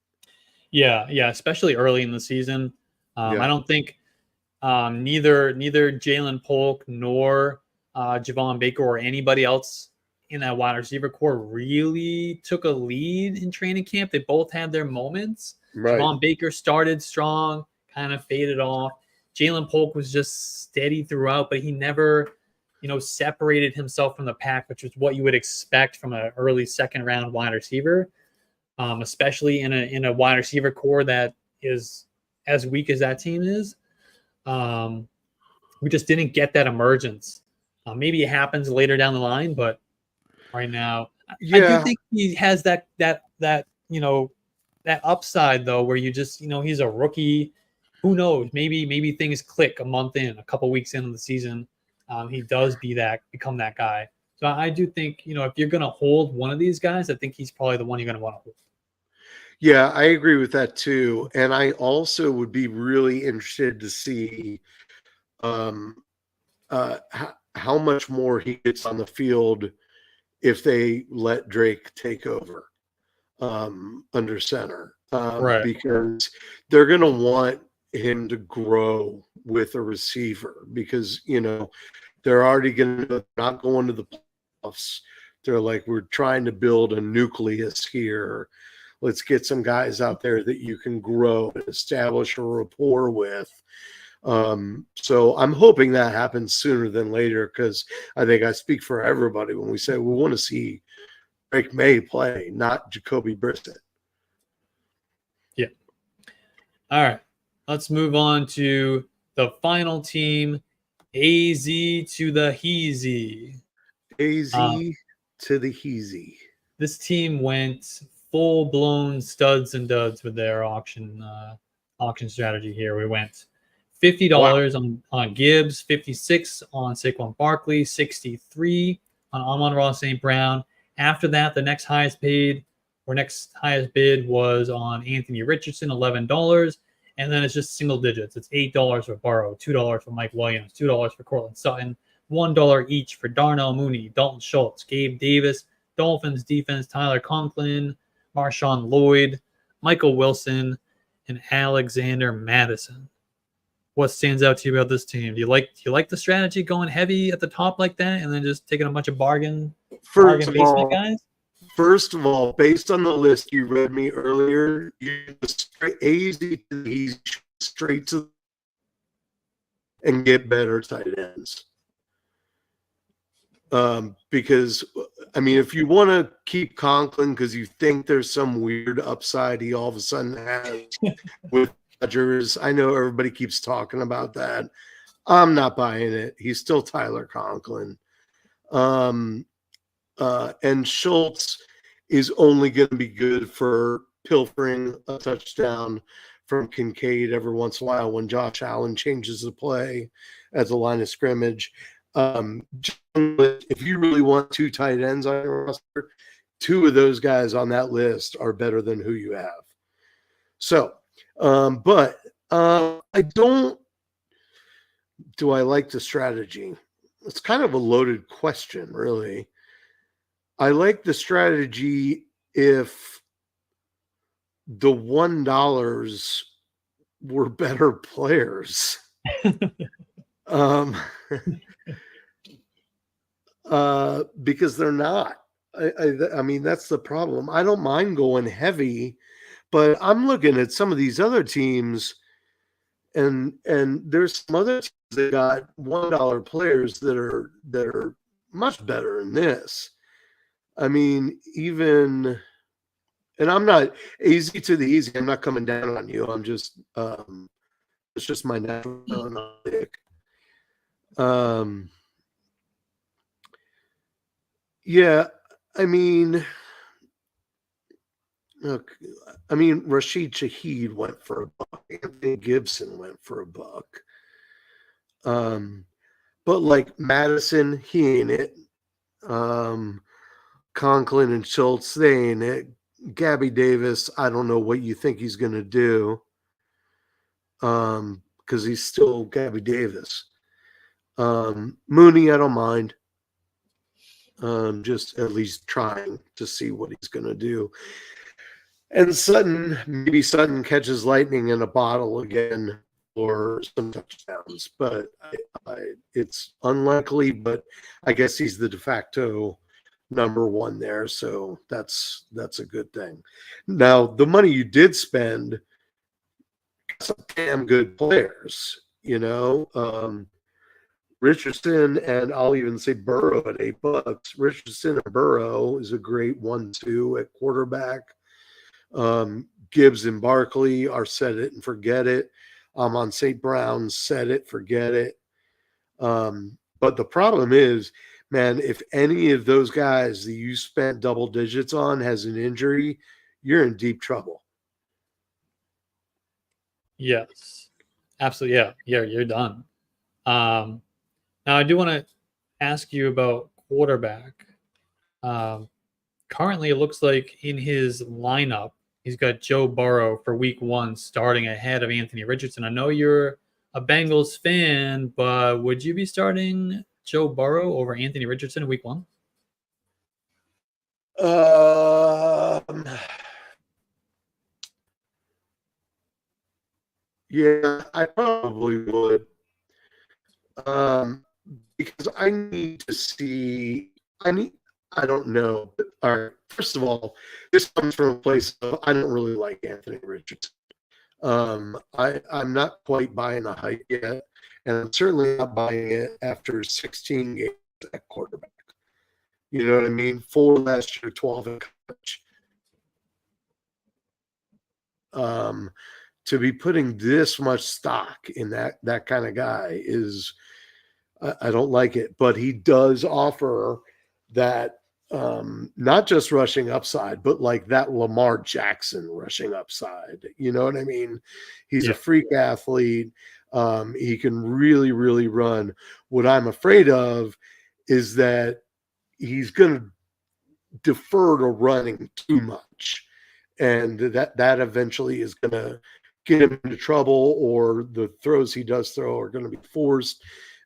Yeah, especially early in the season. I don't think neither Jalen Polk nor Javon Baker or anybody else in that wide receiver core really took a lead in training camp. They both had their moments. Right. Javon Baker started strong, kind of faded off. Jalen Polk was just steady throughout, but he never, separated himself from the pack, which is what you would expect from an early second-round wide receiver, especially in a wide receiver core that is as weak as that team is. We just didn't get that emergence. Maybe it happens later down the line, but right now, I do think he has that upside though, where you just he's a rookie. Who knows? Maybe things click a month in, a couple weeks into the season. He does become that guy. So I do think if you're going to hold one of these guys, I think he's probably the one you're going to want to hold. Yeah, I agree with that too. And I also would be really interested to see how much more he gets on the field if they let Drake take over under center. Right. Because they're going to want him to grow with a receiver, because, they're already not going to the playoffs. They're like, we're trying to build a nucleus here. Let's get some guys out there that you can grow and establish a rapport with. So I'm hoping that happens sooner than later, because I think I speak for everybody when we say we want to see Drake May play, not Jacoby Brissett. Yeah. All right. Let's move on to the final team, AZ to the Heezy. AZ to the Heezy. This team went full-blown studs and duds with their auction strategy here. We went $50 on Gibbs, $56 on Saquon Barkley, $63 on Amon-Ra St. Brown. After that, the next highest bid was on Anthony Richardson, $11. And then it's just single digits. It's $8 for Burrow, $2 for Mike Williams, $2 for Cortland Sutton, $1 each for Darnell Mooney, Dalton Schultz, Gabe Davis, Dolphins defense, Tyler Conklin, Marshawn Lloyd, Michael Wilson, and Alexander Madison. What stands out to you about this team? Do you like the strategy going heavy at the top like that, and then just taking a bunch of bargain basement guys? First of all, based on the list you read me earlier, you straight to and get better tight ends. Because I mean, if you want to keep Conklin because you think there's some weird upside he all of a sudden has with Rodgers, I know everybody keeps talking about that. I'm not buying it. He's still Tyler Conklin. And Schultz is only going to be good for pilfering a touchdown from Kincaid every once in a while when Josh Allen changes the play at the line of scrimmage. If you really want two tight ends on your roster, two of those guys on that list are better than who you have. So, but I don't. Do I like the strategy? It's kind of a loaded question, really. I like the strategy if the $1 were better players. Because they're not. I mean, that's the problem. I don't mind going heavy, but I'm looking at some of these other teams, and there's some other teams that got $1 players that are much better than this. I mean, even, and I'm not easy to the easy. I'm not coming down on you. I'm just, it's just my natural pick. Yeah, I mean, look, Rashid Shaheed went for $1. Anthony Gibson went for $1. But like Madison, he ain't it. Conklin and Schultz, they ain't it. Gabby Davis, I don't know what you think he's going to do. Because he's still Gabby Davis. Mooney, I don't mind. Just at least trying to see what he's going to do. And Sutton, maybe Sutton catches lightning in a bottle again or some touchdowns, but it's unlikely, but I guess he's the de facto number one there, so that's a good thing. Now, the money you did spend, some damn good players, Richardson, and I'll even say Burrow at $8. Richardson and Burrow is a great 1-2 at quarterback. Gibbs and Barkley are set it and forget it. On St. Brown, set it, forget it. But the problem is, man, if any of those guys that you spent double digits on has an injury, you're in deep trouble. Yes, absolutely. Yeah, you're done. Now, I do want to ask you about quarterback. Currently, it looks like in his lineup, he's got Joe Burrow for week 1 starting ahead of Anthony Richardson. I know you're a Bengals fan, but would you be starting Joe Burrow over Anthony Richardson in week 1? Yeah, I probably would. Because I need to see, I don't know. But, all right, first of all, this comes from a place of I don't really like Anthony Richardson. I'm not quite buying the hype yet, and I'm certainly not buying it after 16 games at quarterback. You know what I mean? 4 last year, 12 in college. To be putting this much stock in that kind of guy is, I don't like it. But he does offer that not just rushing upside, but like that Lamar Jackson rushing upside. You know what I mean? He's a freak athlete. He can really, really run. What I'm afraid of is that he's going to defer to running too much. And that eventually is going to get him into trouble, or the throws he does throw are going to be forced,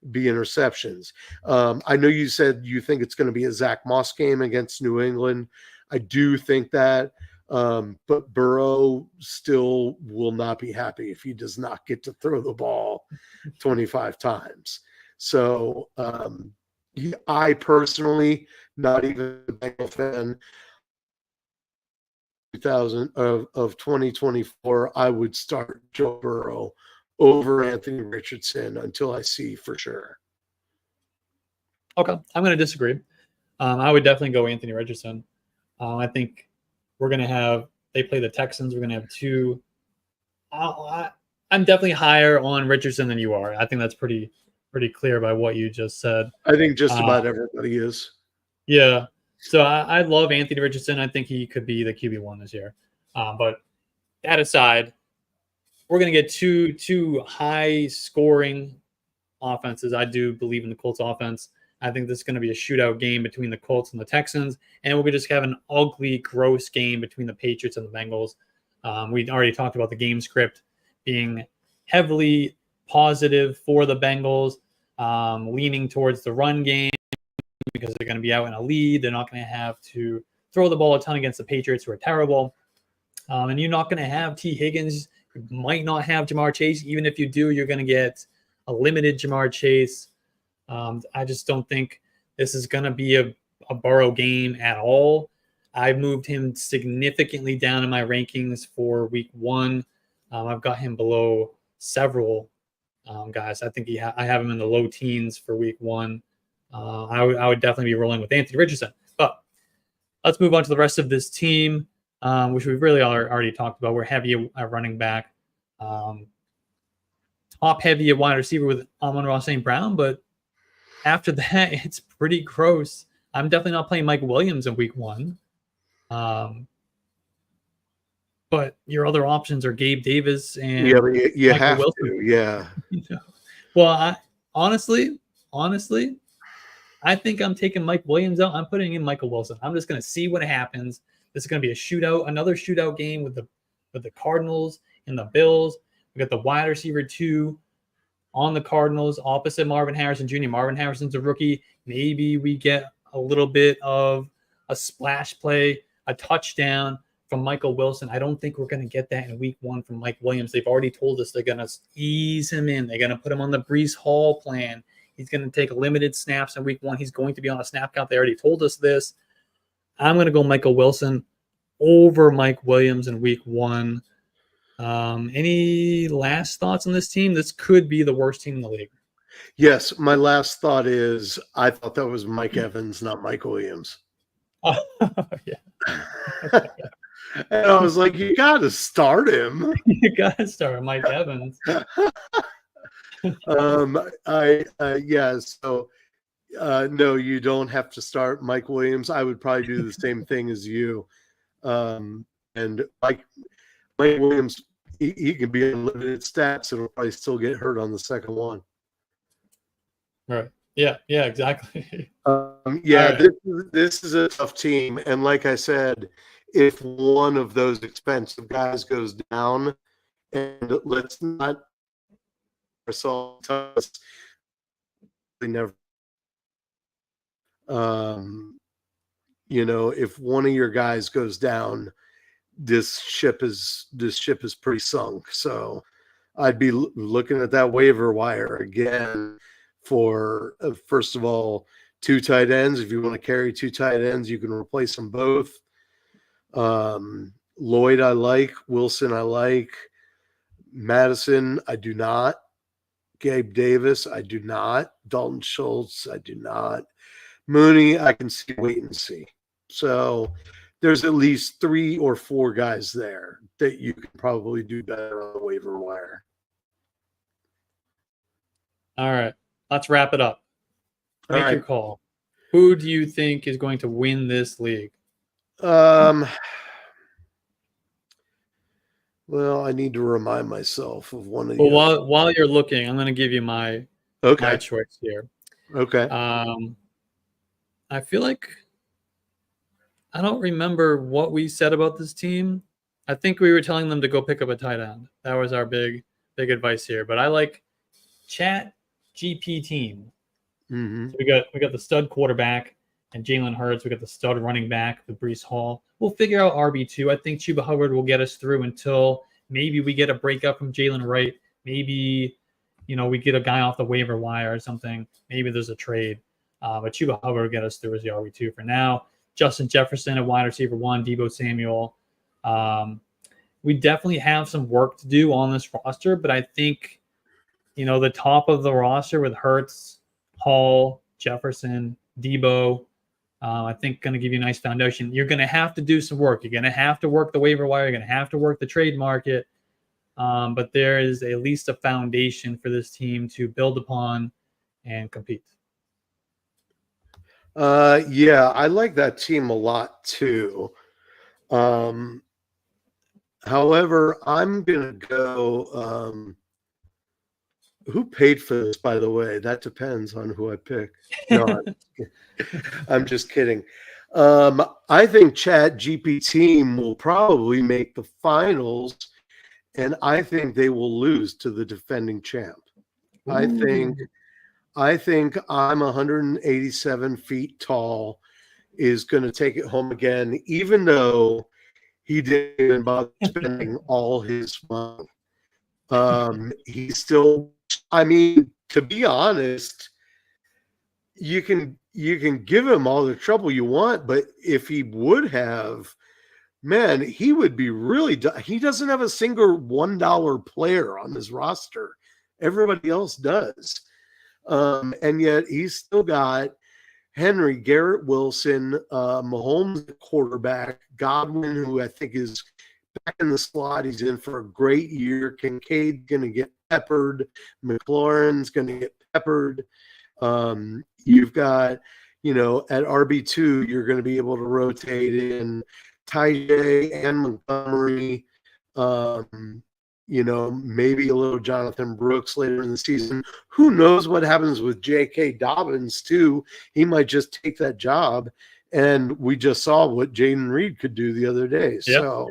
be interceptions. I know you said you think it's going to be a Zach Moss game against New England. I do think that, but Burrow still will not be happy if he does not get to throw the ball 25 times. So I personally, not even a Bengal fan, 2024, I would start Joe Burrow over Anthony Richardson until I see for sure. Okay, I'm going to disagree. I would definitely go Anthony Richardson. I think we're going to have, they play the Texans. We're going to have two. I'm definitely higher on Richardson than you are. I think that's pretty clear by what you just said. I think just about everybody is. Yeah. So I love Anthony Richardson. I think he could be the QB1 this year. But that aside, we're going to get two high scoring offenses. I do believe in the Colts offense. I think this is going to be a shootout game between the Colts and the Texans. And we're going to just have an ugly, gross game between the Patriots and the Bengals. We already talked about the game script being heavily positive for the Bengals, leaning towards the run game because they're going to be out in a lead. They're not going to have to throw the ball a ton against the Patriots, who are terrible. And you're not going to have T. Higgins. You might not have Jamar Chase. Even if you do, you're going to get a limited Jamar Chase. I just don't think this is going to be a Burrow game at all. I've moved him significantly down in my rankings for week 1. I've got him below several guys. I think I have him in the low teens for week 1. I would definitely be rolling with Anthony Richardson. But let's move on to the rest of this team, which we've really already talked about. We're heavy at running back, top heavy at wide receiver with Amon-Ra St. Brown, but after that, it's pretty gross. I'm definitely not playing Mike Williams in week 1. But your other options are Gabe Davis and you Michael have Wilson. to, yeah. Well, honestly, I think I'm taking Mike Williams out. I'm putting in Michael Wilson. I'm just going to see what happens. This is going to be a shootout, another shootout game with the Cardinals and the Bills. We got the wide receiver 2 on the Cardinals opposite Marvin Harrison Jr. Marvin Harrison's a rookie. Maybe we get a little bit of a splash play, a touchdown from Michael Wilson. I don't think we're going to get that in week 1 from Mike Williams. They've already told us they're going to ease him in. They're going to put him on the Breece Hall plan. He's going to take limited snaps in week 1. He's going to be on a snap count. They already told us this. I'm going to go Michael Wilson over Mike Williams in week 1. Any last thoughts on this team? This could be the worst team in the league. Yes, my last thought is I thought that was Mike Evans, not Mike Williams. Oh, yeah. And I was like, you got to start him. You got to start Mike Evans. No, you don't have to start Mike Williams. I would probably do the same thing as you. And Mike Williams, he can be on limited stats. It'll probably still get hurt on the second one. Right. Yeah, exactly. This is a tough team. And like I said, if one of those expensive guys goes down, and let's not ourselves never if one of your guys goes down, this ship is pretty sunk. So I'd be looking at that waiver wire again for first of all 2 tight ends. If you want to carry 2 tight ends, you can replace them both. Lloyd I like, Wilson I like, Madison I do not, Gabe Davis I do not, Dalton Schultz I do not, Mooney I can see, wait and see. So there's at least 3 or 4 guys there that you can probably do better on the waiver wire. All right, let's wrap it up. Make your call. Who do you think is going to win this league? Well, I need to remind myself of one of the. Well, while you're looking, I'm going to give you my choice here. Okay. I feel like I don't remember what we said about this team. I think we were telling them to go pick up a tight end. That was our big advice here. But I like Chat GP team. Mm-hmm. So we got the stud quarterback and Jalen Hurts. We got the stud running back with Brees Hall. We'll figure out RB2. I think Chuba Hubbard will get us through until maybe we get a breakup from Jalen Wright. Maybe, we get a guy off the waiver wire or something. Maybe there's a trade. But Chuba Hubbard will get us through as the RB2 for now. Justin Jefferson at wide receiver 1, Deebo Samuel. We definitely have some work to do on this roster, but I think, the top of the roster with Hurts, Hall, Jefferson, Deebo, I think going to give you a nice foundation. You're going to have to do some work. You're going to have to work the waiver wire. You're going to have to work the trade market. But there is at least a foundation for this team to build upon and compete. Yeah, I like that team a lot too. However, I'm going to go. Who paid for this, by the way? That depends on who I pick. No, I'm just kidding. I think Chat GP team will probably make the finals, and I think they will lose to the defending champ. Ooh. I think I'm 187 feet tall is going to take it home again, even though he didn't even bother spending all his money. He's still, to be honest, you can give him all the trouble you want, but if he would have, man, he would be really, he doesn't have a single $1 player on his roster. Everybody else does. And yet he's still got Henry, Garrett Wilson, Mahomes at quarterback, Godwin, who I think is back in the slot. He's in for a great year. Kincaid's going to get peppered. McLaurin's going to get peppered. You've got, at RB2, you're going to be able to rotate in Tajay and Montgomery. Maybe a little Jonathan Brooks later in the season. Who knows what happens with J.K. Dobbins, too? He might just take that job. And we just saw what Jaden Reed could do the other day. Yep. So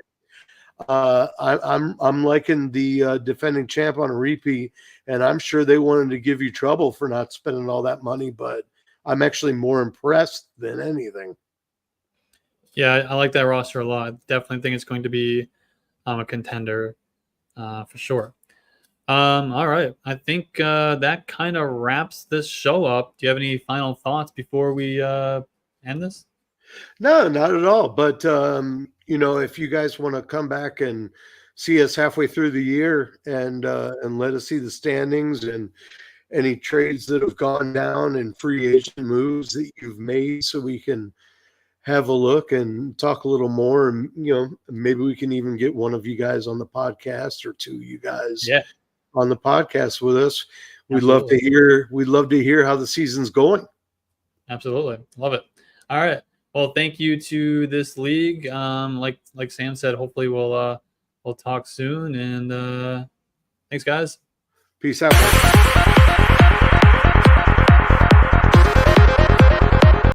I'm liking the defending champ on a repeat, and I'm sure they wanted to give you trouble for not spending all that money, but I'm actually more impressed than anything. Yeah, I like that roster a lot. Definitely think it's going to be a contender for sure. All right. I think that kind of wraps this show up. Do you have any final thoughts before we end this? No, not at all. But, if you guys want to come back and see us halfway through the year and let us see the standings and any trades that have gone down and free agent moves that you've made so we can have a look and talk a little more. And, maybe we can even get one of you guys on the podcast or two of you guys on the podcast with us. We'd love to hear how the season's going. Absolutely. Love it. All right. Well, thank you to this league. Like Sam said, hopefully we'll talk soon. And thanks, guys. Peace out.